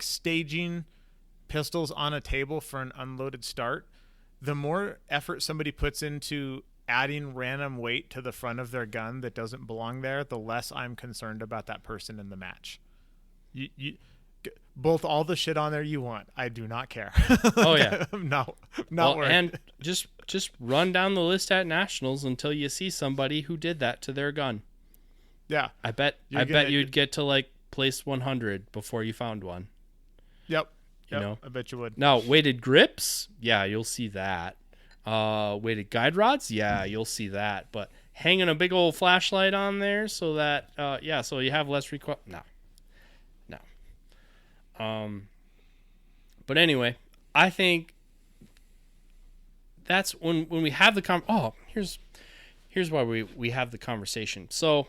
staging pistols on a table for an unloaded start. The more effort somebody puts into adding random weight to the front of their gun that doesn't belong there, the less I'm concerned about that person in the match. You both all the shit on there you want. I do not care.
Oh yeah.
not worried.
And just run down the list at nationals until you see somebody who did that to their gun.
Yeah.
I bet you'd get to like place 100 before you found one.
Yep.
You know?
I bet you would.
Now, weighted grips, yeah, you'll see that. Weighted guide rods, yeah, you'll see that. But hanging a big old flashlight on there so that so you have less no. But anyway, I think that's when we have the here's here's why we have the conversation. So,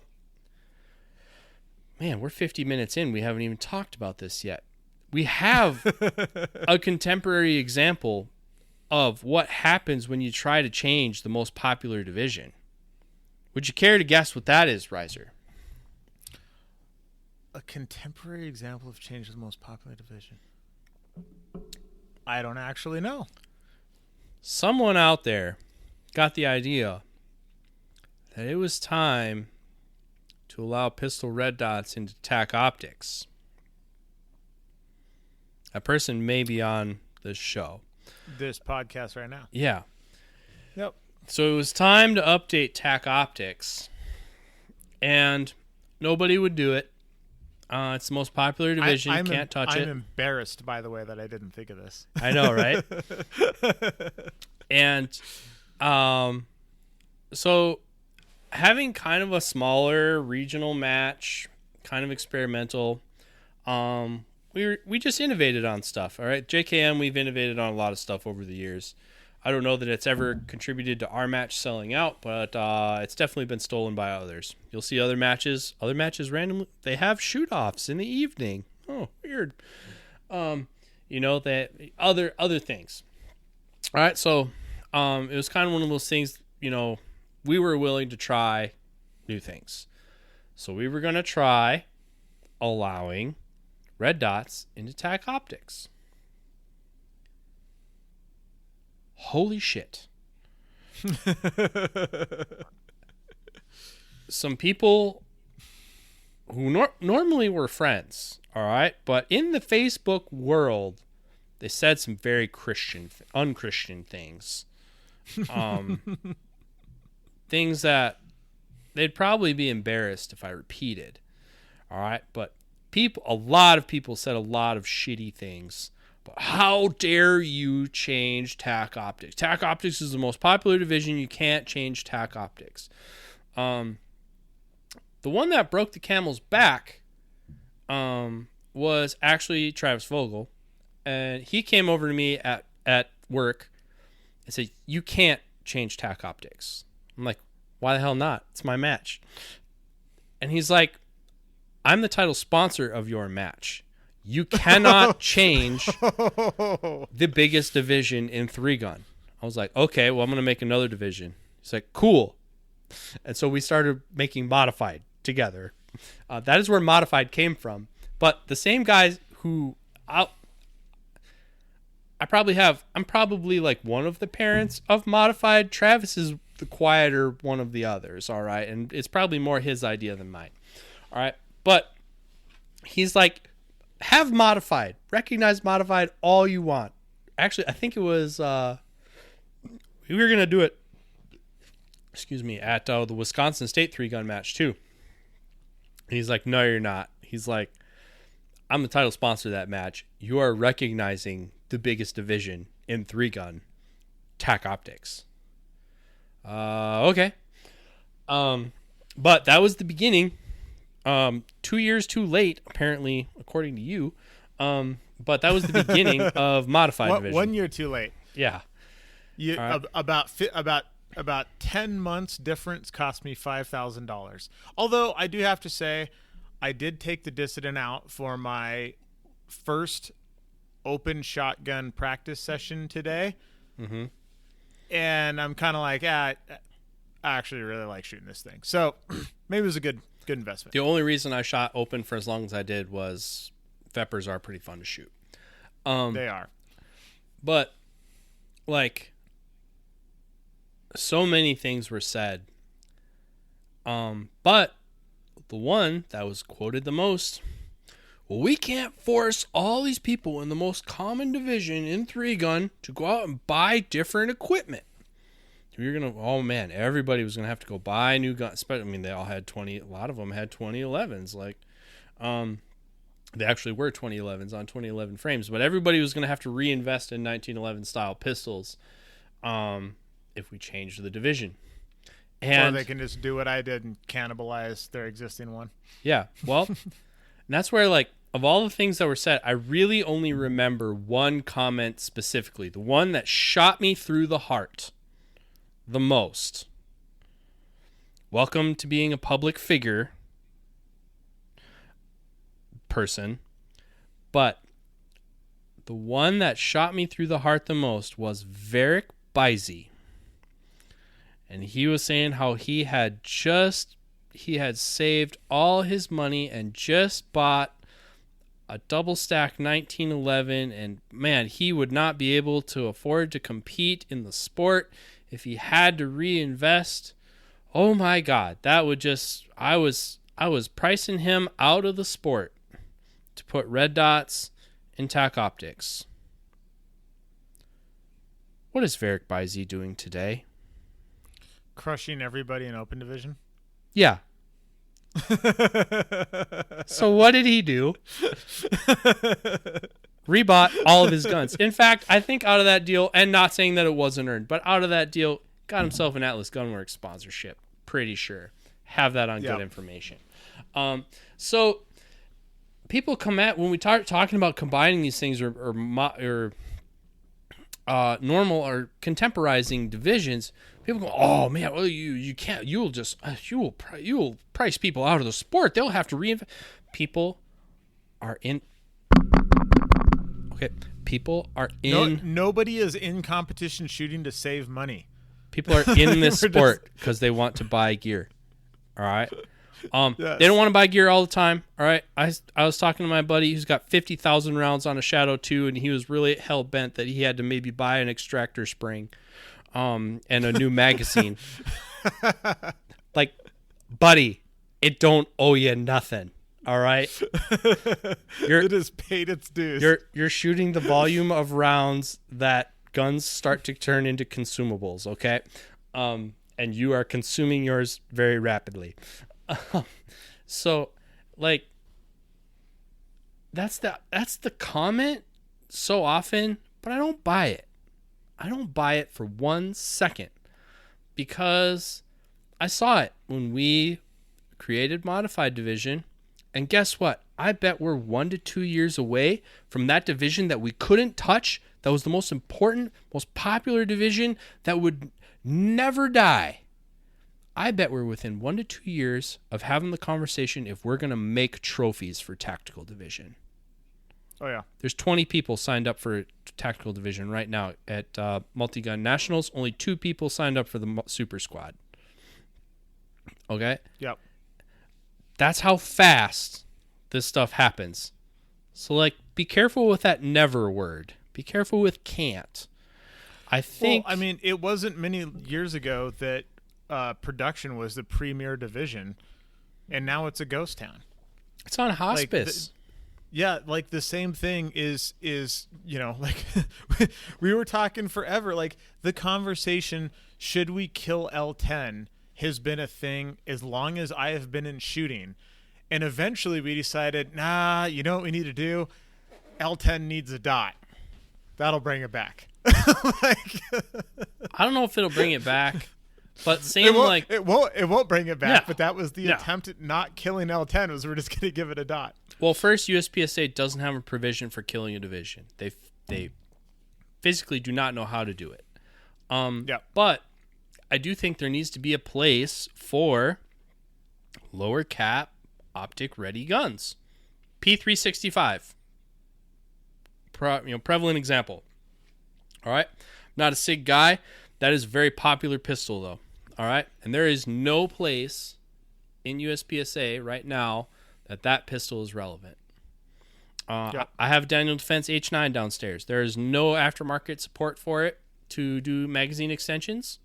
man, we're 50 minutes in. We haven't even talked about this yet. We have a contemporary example of what happens when you try to change the most popular division. Would you care to guess what that is, Riser?
A contemporary example of change the most popular division. I don't actually know.
Someone out there got the idea that it was time to allow pistol red dots into TAC optics. That person may be on this show.
This podcast right now.
Yeah.
Yep.
So it was time to update TAC optics, and nobody would do it. It's the most popular division. You can't touch it.
I'm embarrassed, by the way, that I didn't think of this.
I know, right? And so having kind of a smaller regional match, kind of experimental, we just innovated on stuff. All right, JKM, we've innovated on a lot of stuff over the years. I don't know that it's ever contributed to our match selling out, but it's definitely been stolen by others. You'll see other matches randomly, they have shoot-offs in the evening. Oh, weird. That other things. All right, so it was kind of one of those things, we were willing to try new things. So we were going to try allowing red dots into TAC optics. Holy shit. Some people who normally were friends, all right, but in the Facebook world, they said some very unchristian things. Things that they'd probably be embarrassed if I repeated. All right, but a lot of people said a lot of shitty things. But how dare you change TAC optics? TAC optics is the most popular division. You can't change TAC optics. The one that broke the camel's back was actually Travis Vogel. And he came over to me at work and said, "You can't change TAC optics." I'm like, "Why the hell not? It's my match." And he's like, "I'm the title sponsor of your match. You cannot change the biggest division in 3-gun." I was like, "Okay, well, I'm going to make another division." He's like, "Cool." And so we started making Modified together. That is where Modified came from. But the same guys who I'm probably like one of the parents of Modified. Travis is the quieter one of the others, all right? And it's probably more his idea than mine, all right? But he's like, have Modified. Recognize Modified all you want. Actually, I think it was, we were going to do it, at the Wisconsin State 3-gun match too. And he's like, "No, you're not." He's like, "I'm the title sponsor of that match. You are recognizing the biggest division in 3-gun, TAC optics." Okay. But that was the beginning. 2 years too late, apparently, according to you. But that was the beginning of Modified division.
1 year too late.
Yeah.
Right. About 10 months difference cost me $5,000. Although I do have to say, I did take the Dissident out for my first open shotgun practice session today.
Mm-hmm.
And I'm kind of like, I actually really like shooting this thing. So maybe it was a good investment.
The only reason I shot open for as long as I did was Vepers are pretty fun to shoot.
They are.
But, like, so many things were said. But the one that was quoted the most, "Well, we can't force all these people in the most common division in 3-gun to go out and buy different equipment. Everybody was going to have to go buy new guns." I mean, they all had a lot of them had 2011s. Like, they actually were 2011s on 2011 frames, but everybody was going to have to reinvest in 1911 style pistols if we changed the division.
Or they can just do what I did and cannibalize their existing one.
Yeah, well, and that's where, like, of all the things that were said, I really only remember one comment specifically, the one that shot me through the heart the most. welcome to being a public figure person. But the one that shot me through the heart the most was Varric Bizey. And he was saying how he had saved all his money and just bought a double stack 1911, and man, he would not be able to afford to compete in the sport if he had to reinvest. Oh my God, that would just, I was pricing him out of the sport to put red dots in TAC optics. What is Varric Bizey doing today?
Crushing everybody in open division.
Yeah. So what did he do? Rebought all of his guns. In fact, I think out of that deal, and not saying that it wasn't earned, but out of that deal, got himself an Atlas Gunworks sponsorship. Pretty sure. Have that on good information. So people come at, when we start talking about combining these things or normal or contemporizing divisions, people go, "Oh man, well you can't. You will price people out of the sport. They'll have to reinvent." People are in. Okay, people are in.
Nobody is in competition shooting to save money.
People are in this sport because they want to buy gear. All right. Yes. They don't want to buy gear all the time. All right. I was talking to my buddy who's got 50,000 rounds on a Shadow 2, and he was really hell bent that he had to maybe buy an extractor spring, and a new magazine. Like, buddy, it don't owe you nothing. All right.
It has paid its dues.
You're shooting the volume of rounds that guns start to turn into consumables. Okay. And you are consuming yours very rapidly. So, like, that's the comment so often, but I don't buy it. I don't buy it for 1 second, because I saw it when we created Modified Division, and guess what? I bet we're 1 to 2 years away from that division that we couldn't touch. That was the most important, most popular division that would never die. I bet we're within 1 to 2 years of having the conversation if we're going to make trophies for Tactical Division.
Oh, yeah.
There's 20 people signed up for Tactical Division right now at Multi-Gun Nationals. Only 2 people signed up for the Super Squad. Okay?
Yep.
That's how fast this stuff happens. So, like, be careful with that never word. Be careful with can't. I think...
Well, I mean, it wasn't many years ago that production was the premier division, and now it's a ghost town.
It's on hospice.
Like the same thing is like we were talking forever. Like, the conversation, should we kill L10, has been a thing as long as I have been in shooting, and eventually we decided, nah, you know what we need to do? L10 needs a dot. That'll bring it back. Like,
I don't know if it'll bring it back. But
it won't bring it back. Yeah. But that was the attempt at not killing L10, was we're just going to give it a dot.
Well, first, USPSA doesn't have a provision for killing a division. They physically do not know how to do it. But I do think there needs to be a place for lower cap optic ready guns. P365, prevalent example. All right, not a SIG guy. That is a very popular pistol, though. All right. And there is no place in USPSA right now that pistol is relevant. I have Daniel Defense H9 downstairs. There is no aftermarket support for it to do magazine extensions.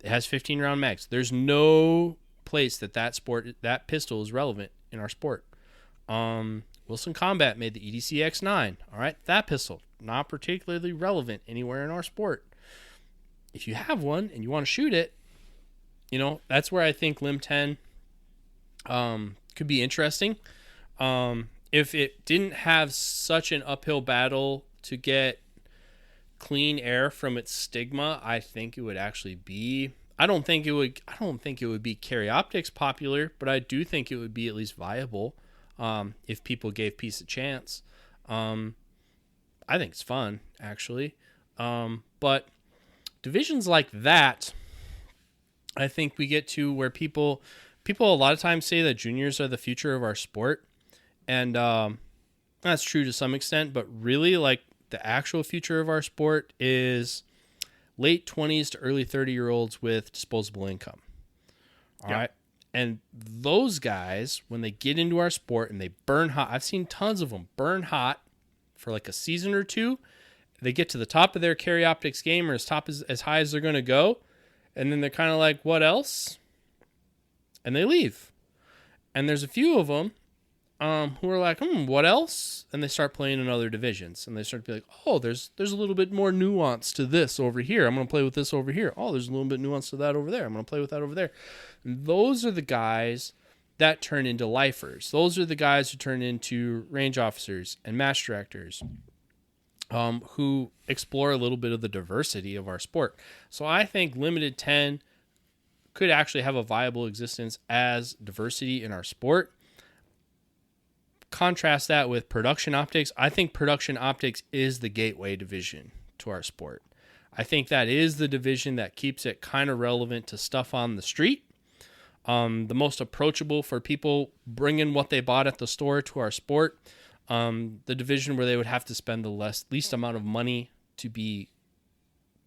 It has 15-round mags. There's no place that pistol is relevant in our sport. Wilson Combat made the EDC X9. All right. That pistol, not particularly relevant anywhere in our sport. If you have one and you want to shoot it, that's where I think Lim 10 could be interesting. If it didn't have such an uphill battle to get clean air from its stigma, I think it would actually be. I don't think it would be carry optics popular, but I do think it would be at least viable if people gave peace a chance. I think it's fun, actually, but divisions like that, I think we get to where people a lot of times say that juniors are the future of our sport, and that's true to some extent, but really, like, the actual future of our sport is late 20s to early 30-year-olds with disposable income. All right. And those guys, when they get into our sport and they burn hot, I've seen tons of them burn hot for like a season or two. They get to the top of their carry optics game, or as high as they're going to go. And then they're kind of like, what else? And they leave. And there's a few of them who are like, what else? And they start playing in other divisions. And they start to be like, oh, there's a little bit more nuance to this over here. I'm going to play with this over here. Oh, there's a little bit nuance to that over there. I'm going to play with that over there. And those are the guys that turn into lifers. Those are the guys who turn into range officers and match directors, who explore a little bit of the diversity of our sport. So I think Limited 10 could actually have a viable existence as diversity in our sport. Contrast that with production optics. I think production optics is the gateway division to our sport. I think that is the division that keeps it kind of relevant to stuff on the street. The most approachable for people bringing what they bought at the store to our sport. The division where they would have to spend the least amount of money to be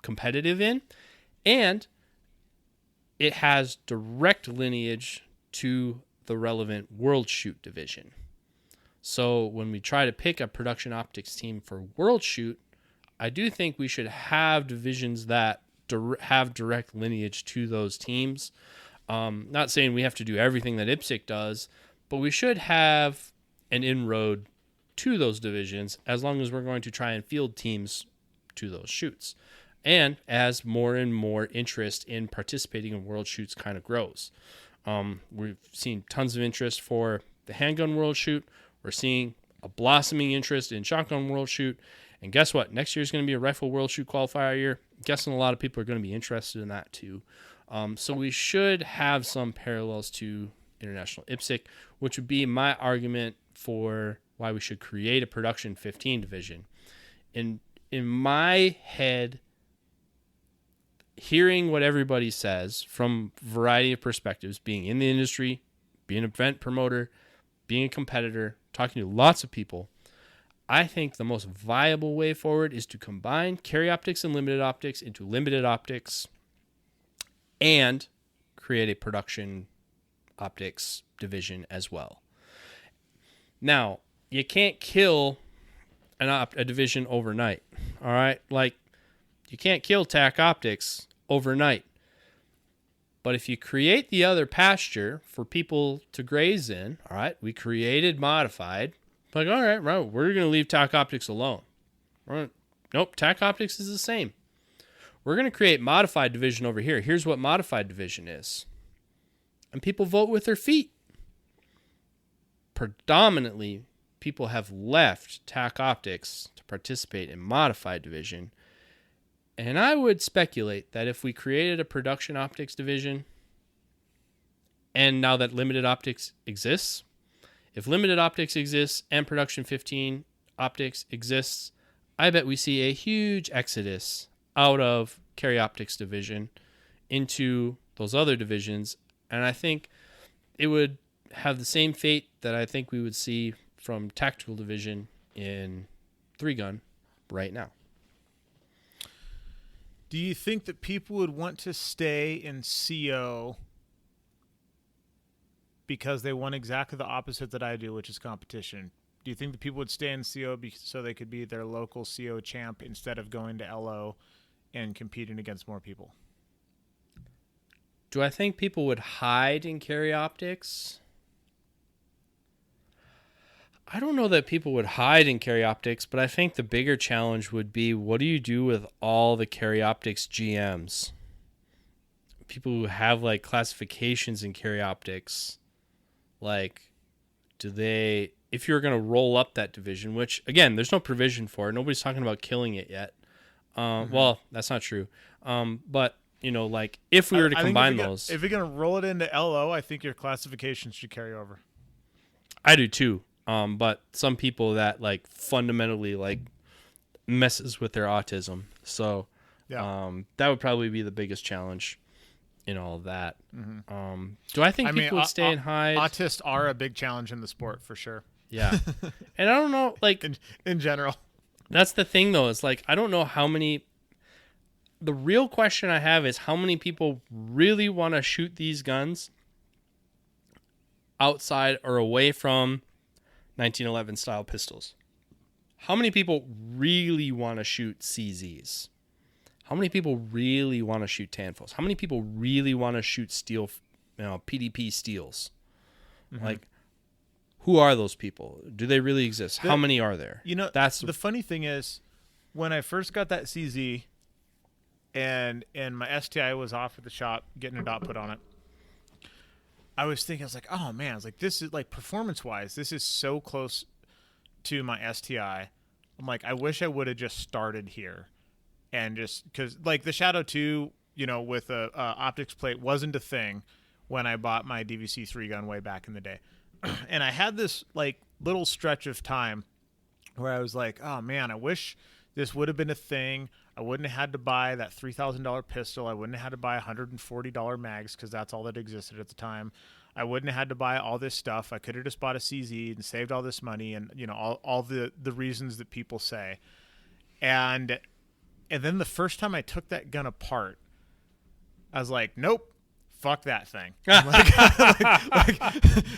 competitive in. And it has direct lineage to the relevant World Shoot division. So when we try to pick a production optics team for World Shoot, I do think we should have divisions that have direct lineage to those teams. Not saying we have to do everything that IPSC does, but we should have an inroad to those divisions as long as we're going to try and field teams to those shoots. And as more and more interest in participating in World Shoots kind of grows. We've seen tons of interest for the handgun World Shoot. We're seeing a blossoming interest in shotgun World Shoot. And guess what? Next year is going to be a rifle World Shoot qualifier year. I'm guessing a lot of people are going to be interested in that too. So we should have some parallels to International IPSC, which would be my argument for why we should create a Production 15 division. In my head, hearing what everybody says from a variety of perspectives, being in the industry, being an event promoter, being a competitor, talking to lots of people, I think the most viable way forward is to combine carry optics and limited optics into limited optics and create a production optics division as well. Now, you can't kill a division overnight, all right? Like, you can't kill TAC optics overnight. But if you create the other pasture for people to graze in, all right, we created modified. Like, all right, we're going to leave TAC optics alone. Nope, TAC optics is the same. We're going to create modified division over here. Here's what modified division is. And people vote with their feet. Predominantly, people have left TAC optics to participate in modified division. And I would speculate that if we created a production optics division, and now that limited optics exists, if limited optics exists and production 15 optics exists, I bet we see a huge exodus out of carry optics division into those other divisions. And I think it would have the same fate that I think we would see from tactical division in 3-gun right now.
Do you think that people would want to stay in CO because they want exactly the opposite that I do, which is competition? Do you think that people would stay in CO so they could be their local CO champ instead of going to LO and competing against more people?
Do I think people would hide in carry optics? I don't know that people would hide in carry optics, but I think the bigger challenge would be, what do you do with all the carry optics GMs? People who have like classifications in carry optics, like, do they, if you're going to roll up that division, which again, there's no provision for it. Nobody's talking about killing it yet. Well, that's not true. But you know, like if we were to combine those,
if you're going to roll it into LO, I think your classifications should carry over.
I do too. But some people that like fundamentally like messes with their autism. So that would probably be the biggest challenge in all of that. Do I think people would stay and hide?
Autists are a big challenge in the sport for sure.
Yeah. And I don't know, like
in general.
That's the thing though, is like I don't know how many. The real question I have is how many people really want to shoot these guns outside or away from 1911 style pistols. How many people really want to shoot CZs? How many people really want to shoot Tanfos? How many people really want to shoot steel, PDP steels? Like, who are those people? Do they really exist? How many are there?
That's the funny thing is, when I first got that CZ, and my STI was off at the shop getting a dot put on it, I was thinking, I was like, oh man, I was like, this is like performance wise, this is so close to my STI. I'm like, I wish I would have just started here, and just because like the Shadow 2, with a optics plate wasn't a thing when I bought my DVC 3 gun way back in the day. And I had this like little stretch of time where I was like, oh man, I wish this would have been a thing. I wouldn't have had to buy that $3,000 pistol. I wouldn't have had to buy $140 mags because that's all that existed at the time. I wouldn't have had to buy all this stuff. I could have just bought a CZ and saved all this money and, all the reasons that people say. And then the first time I took that gun apart, I was like, nope, fuck that thing. like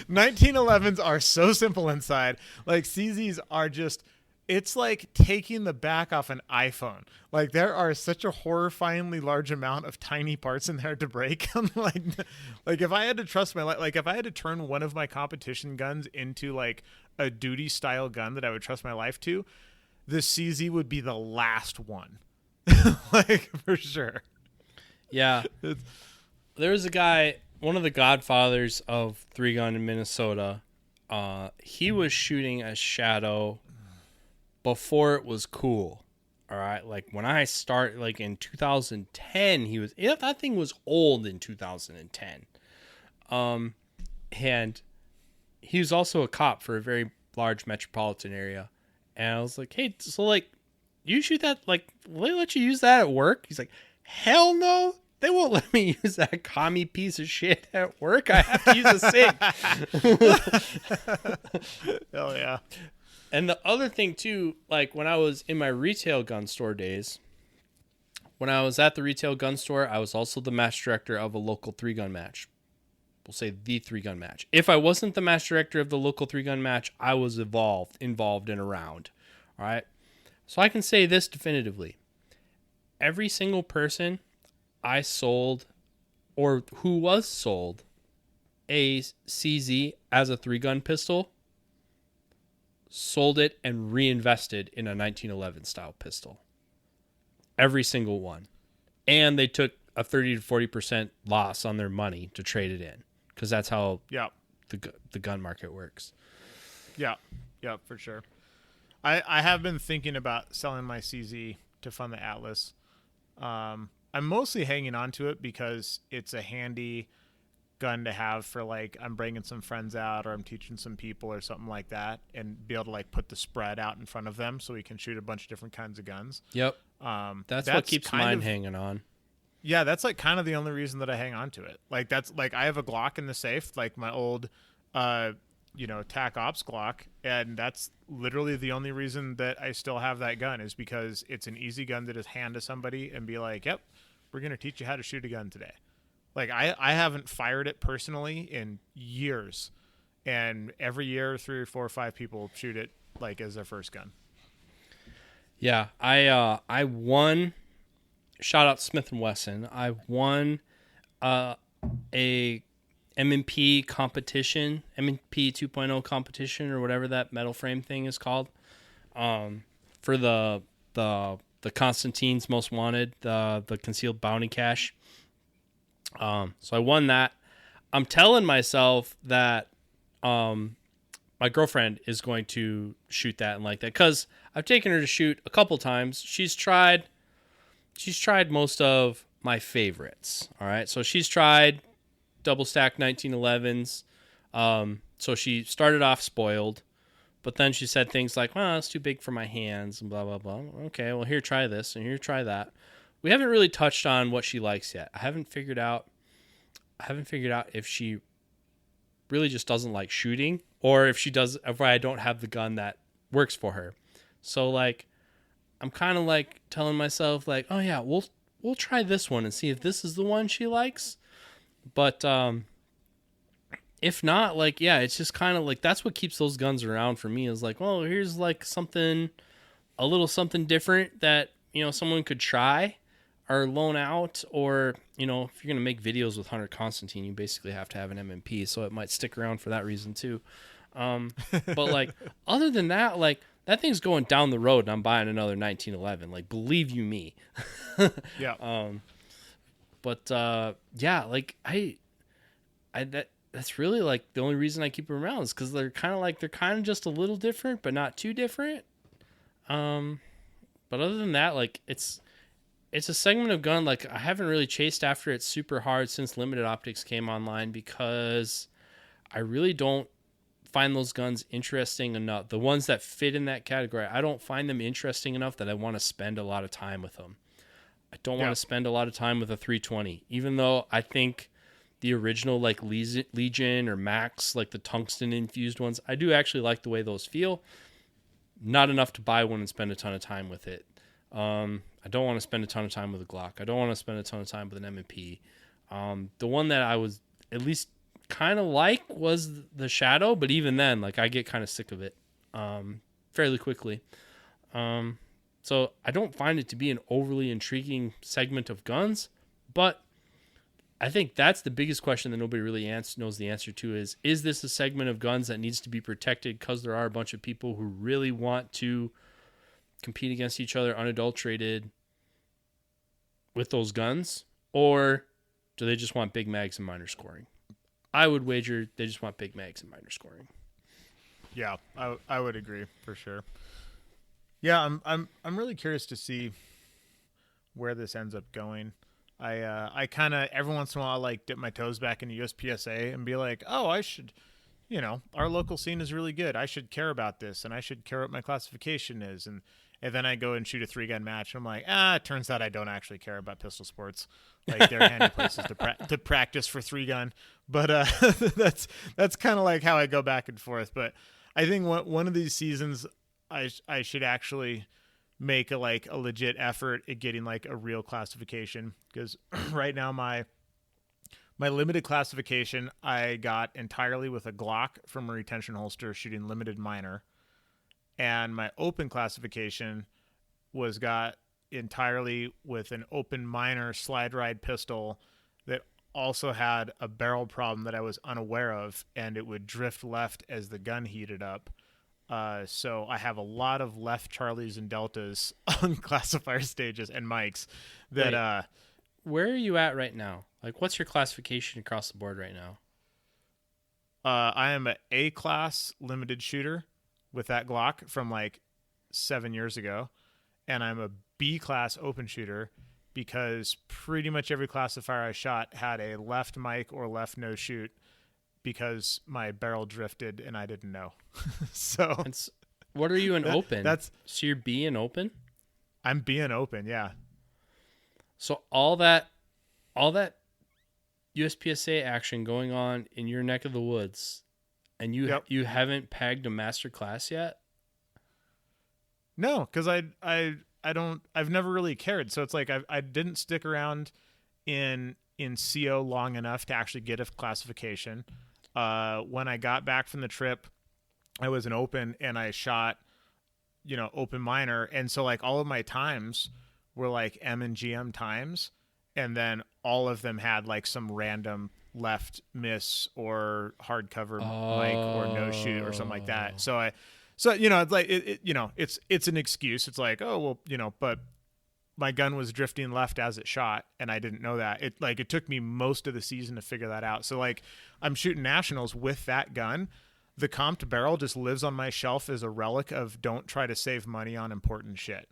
1911s are so simple inside. Like CZs are just... It's like taking the back off an iPhone. Like there are such a horrifyingly large amount of tiny parts in there to break. like if I had to trust my like if I had to turn one of my competition guns into like a duty style gun that I would trust my life to, the CZ would be the last one. Like for sure.
Yeah. There was a guy, one of the godfathers of 3-gun in Minnesota. He was shooting a Shadow before it was cool. All right. Like when I started, like in 2010, that thing was old in 2010. And he was also a cop for a very large metropolitan area. And I was like, hey, so like, you shoot that, like, will they let you use that at work? He's like, hell no. They won't let me use that commie piece of shit at work. I have to use a SIG.
Hell yeah.
And the other thing, too, like when I was in my retail gun store days, when I was at the retail gun store, I was also the match director of a local 3-gun match. We'll say the 3-gun match. If I wasn't the match director of the local 3-gun match, I was involved and around. All right? So I can say this definitively. Every single person I sold or who was sold a CZ as a 3-gun pistol sold it and reinvested in a 1911 style pistol. Every single one. And they took a 30 to 40% loss on their money to trade it in, because that's how the gun market works.
Yeah, for sure. I have been thinking about selling my CZ to fund the Atlas. I'm mostly hanging on to it because it's a handy gun to have for like I'm bringing some friends out or I'm teaching some people or something like that, and be able to like put the spread out in front of them so we can shoot a bunch of different kinds of guns.
Yep. That's what keeps mine hanging on.
Yeah, that's like kind of the only reason that I hang on to it. Like that's like I have a Glock in the safe, like my old TAC Ops Glock, and that's literally the only reason that I still have that gun is because it's an easy gun to just hand to somebody and be like, yep, we're going to teach you how to shoot a gun today. Like I haven't fired it personally in years, and every year 3 or 4 or 5 people shoot it like as their first gun.
Yeah, I won. Shout out Smith & Wesson. I won a M&P competition, M&P 2.0 competition, or whatever that metal frame thing is called, for the Constantine's Most Wanted, the concealed bounty cache. So I won that. I'm telling myself that my girlfriend is going to shoot that and like that, because I've taken her to shoot a couple times. She's tried most of my favorites. All right, so she's tried double stack 1911s. So she started off spoiled, but then she said things like, well, it's too big for my hands and blah, blah, blah. Okay, well, here, try this and here, try that. We haven't really touched on what she likes yet. I haven't figured out I haven't figured out if she really just doesn't like shooting, or if I don't have the gun that works for her. So like, I'm kind of like telling myself like, oh yeah, we'll try this one and see if this is the one she likes. But if not, like, yeah, it's just kind of like, that's what keeps those guns around for me, is like, well, here's like a little something different that, someone could try or loan out. Or, if you're going to make videos with Hunter Constantine, you basically have to have an MMP. So it might stick around for that reason too. But like, other than that, like, that thing's going down the road and I'm buying another 1911. Like, believe you me.
Yeah.
But yeah, like that's really like the only reason I keep them around, is because they're kind of just a little different, but not too different. But other than that, like, it's a segment of gun like I haven't really chased after it super hard since limited optics came online, because I really don't find those guns interesting enough. The ones that fit in that category, I don't find them interesting enough that I want to spend a lot of time with them. I don't want to spend a lot of time with a 320, even though I think the original like Legion or Max, like the tungsten infused ones, I do actually like the way those feel. Not enough to buy one and spend a ton of time with it. I don't want to spend a ton of time with a Glock. I don't want to spend a ton of time with an M&P. The one that I was at least kind of like was the Shadow, but even then, like, I get kind of sick of it fairly quickly. So I don't find it to be an overly intriguing segment of guns, but I think that's the biggest question that nobody really knows the answer to is this a segment of guns that needs to be protected because there are a bunch of people who really want to compete against each other unadulterated with those guns? Or do they just want big mags and minor scoring? I would wager they just want big mags and minor scoring.
Yeah, I would agree for sure. Yeah, I'm really curious to see where this ends up going. I kind of every once in a while like dip my toes back into USPSA and be like, oh, I should, our local scene is really good. I should care about this, and I should care what my classification is. And then I go and shoot a 3-gun match. And I'm like, it turns out I don't actually care about pistol sports. Like, they're handy places to practice for 3-gun. But that's kind of like how I go back and forth. But I think one of these seasons I should actually make a legit effort at getting like a real classification, because right now my limited classification I got entirely with a Glock from a retention holster shooting limited minor, and my open classification was got entirely with an open minor slide ride pistol that also had a barrel problem that I was unaware of, and it would drift left as the gun heated up. So I have a lot of left Charlies and Deltas on classifier stages and mics that,
Wait, where are you at right now? Like, what's your classification across the board right now?
I am an A class limited shooter with that Glock from like 7 years ago. And I'm a B class open shooter because pretty much every classifier I shot had a left mic or left no shoot, because my barrel drifted and I didn't know. So
what are you in open? So you're B in open?
I'm being open, yeah.
So all that USPSA action going on in your neck of the woods, and you haven't pegged a master class yet?
No, because I've never really cared. So it's like I didn't stick around in CO long enough to actually get a classification. When I got back from the trip, I was an open and I shot, open minor. And so like all of my times were like M and GM times. And then all of them had like some random left miss or hardcover mic or no shoot or something like that. So it's like, it's an excuse. It's like, oh, well, but my gun was drifting left as it shot, and I didn't know that. It took me most of the season to figure that out. So like I'm shooting nationals with that gun. The comped barrel just lives on my shelf as a relic of don't try to save money on important shit.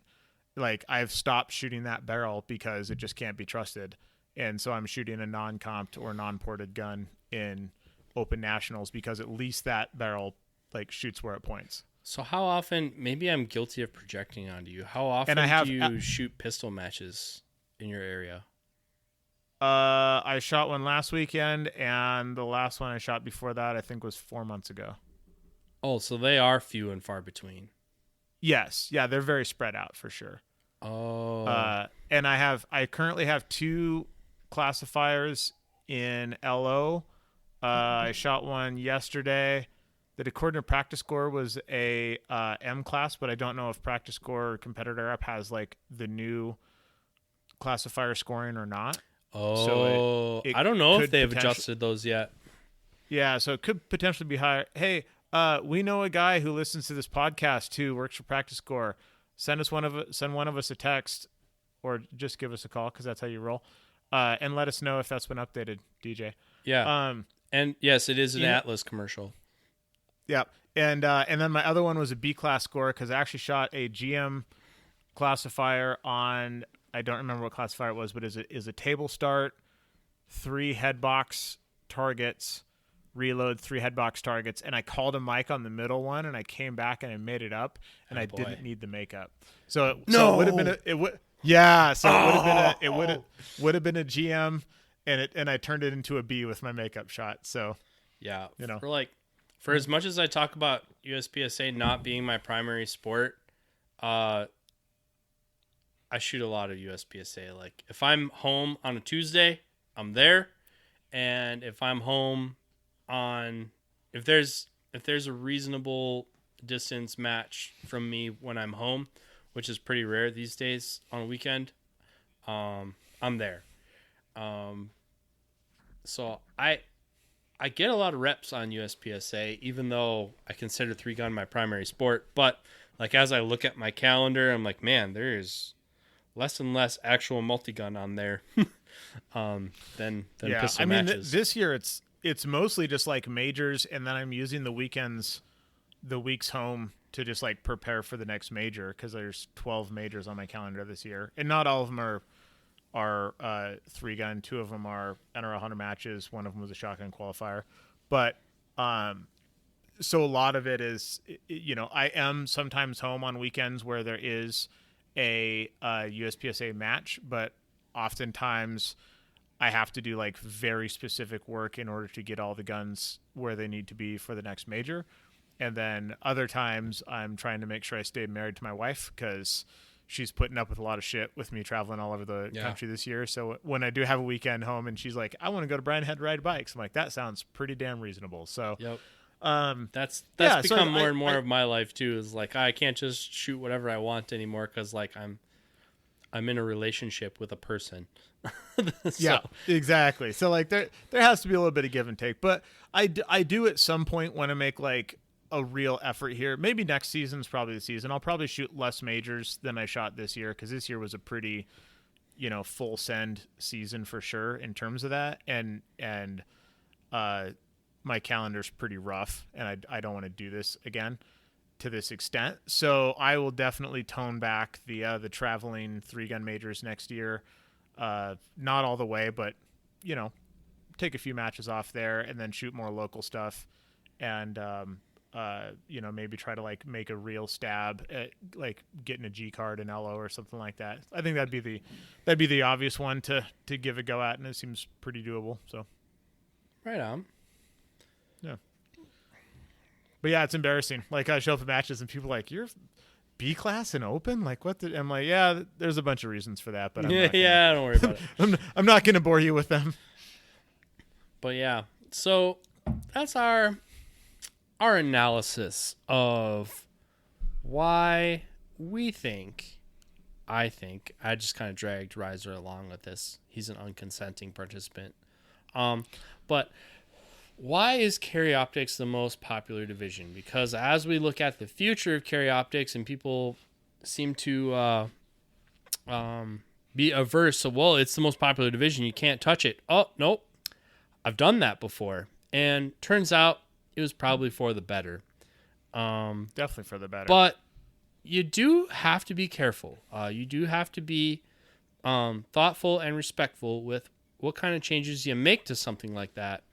Like I've stopped shooting that barrel because it just can't be trusted. And so I'm shooting a non-comped or non-ported gun in open nationals because at least that barrel like shoots where it points.
So how often, maybe I'm guilty of projecting onto you, how often do you shoot pistol matches in your area?
I shot one last weekend, and the last one I shot before that I think was 4 months ago.
Oh, so they are few and far between.
Yes, yeah, they're very spread out for sure.
Oh.
And I currently have 2 classifiers in LO. I shot one yesterday. The according to Practice Score was a M class, but I don't know if Practice Score or Competitor App has like the new classifier scoring or not.
Oh,
so it
I don't know if
could
they've adjusted those yet.
Yeah, so it could potentially be higher. Hey, we know a guy who listens to this podcast too, works for Practice Score. Send one of us a text, or just give us a call because that's how you roll, and let us know if that's been updated, DJ.
Yeah. And yes, it is an Atlas commercial.
Yeah, and then my other one was a B class score because I actually shot a GM classifier on. I don't remember what classifier it was, but is a table start, 3 headbox targets, reload, 3 headbox targets, and I called a mic on the middle one, and I came back and I made it up, and I didn't need the makeup. So it would have been it would have been a GM, and I turned it into a B with my makeup shot. So
yeah, for as much as I talk about USPSA not being my primary sport, I shoot a lot of USPSA. Like if I'm home on a Tuesday, I'm there, and if I'm home if there's a reasonable distance match from me when I'm home, which is pretty rare these days on a weekend, I'm there. So I get a lot of reps on USPSA, even though I consider 3-gun my primary sport. But like as I look at my calendar, I'm like, man, there is less and less actual multi-gun on there than pistol matches.
This year it's mostly just like majors, and then I'm using the weeks home to just like prepare for the next major because there's 12 majors on my calendar this year, and not all of them are 3-gun. 2 of them are NRL 100 matches. One of them was a shotgun qualifier, but so a lot of it is, I am sometimes home on weekends where there is a USPSA match, but oftentimes I have to do like very specific work in order to get all the guns where they need to be for the next major. And then other times I'm trying to make sure I stay married to my wife because she's putting up with a lot of shit with me traveling all over the country this year. So when I do have a weekend home and she's like, I want to go to Bryan Head to ride bikes, I'm like, that sounds pretty damn reasonable. So
yep. That's become more and more of my life too. Is like I can't just shoot whatever I want anymore because like I'm in a relationship with a person.
Yeah, exactly. So like there has to be a little bit of give and take, but I do at some point want to make like a real effort here. Maybe next season's probably the season. I'll probably shoot less majors than I shot this year because this year was a pretty full send season for sure in terms of that, and my calendar's pretty rough, and I don't want to do this again to this extent. So I will definitely tone back the traveling 3-gun majors next year. Not all the way, but take a few matches off there and then shoot more local stuff, and maybe try to like make a real stab at like getting a G card in LO or something like that. I think that'd be the obvious one to give a go at, and it seems pretty doable. So
right on.
Yeah. But yeah, it's embarrassing. Like I show up at matches and people are like, you're B class and open? Like what? I'm like, yeah, there's a bunch of reasons for that, but
don't worry about it.
I'm not going to bore you with them. But
yeah, so that's our analysis of why I just kind of dragged Reiser along with this. He's an unconsenting participant. But why is carry optics the most popular division? Because as we look at the future of carry optics, and people seem to be averse, so well, it's the most popular division, you can't touch it. Oh, nope. I've done that before. And turns out it was probably for the better.
Definitely for the better.
But you do have to be careful. You do have to be thoughtful and respectful with what kind of changes you make to something like that.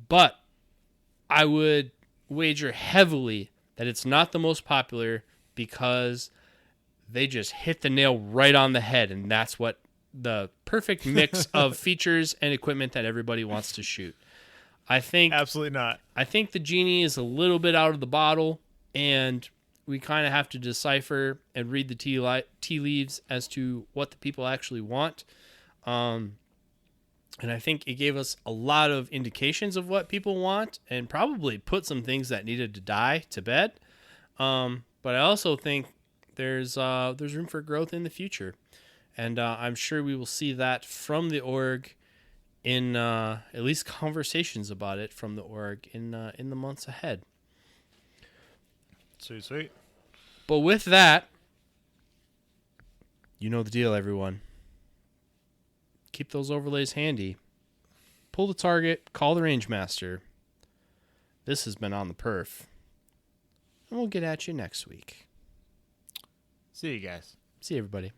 But I would wager heavily that it's not the most popular because they just hit the nail right on the head, and that's what the perfect mix of features and equipment that everybody wants to shoot. I think
absolutely not.
I think the genie is a little bit out of the bottle, and we kind of have to decipher and read the tea leaves as to what the people actually want. And I think it gave us a lot of indications of what people want, and probably put some things that needed to die to bed. But I also think there's room for growth in the future, and I'm sure we will see that from the org in at least conversations about it from the org in the months ahead.
Sweet.
But with that, you know the deal, everyone. Keep those overlays handy. Pull the target, call the range master. This has been On the Perf, and we'll get at you next week.
See you guys.
See you, everybody.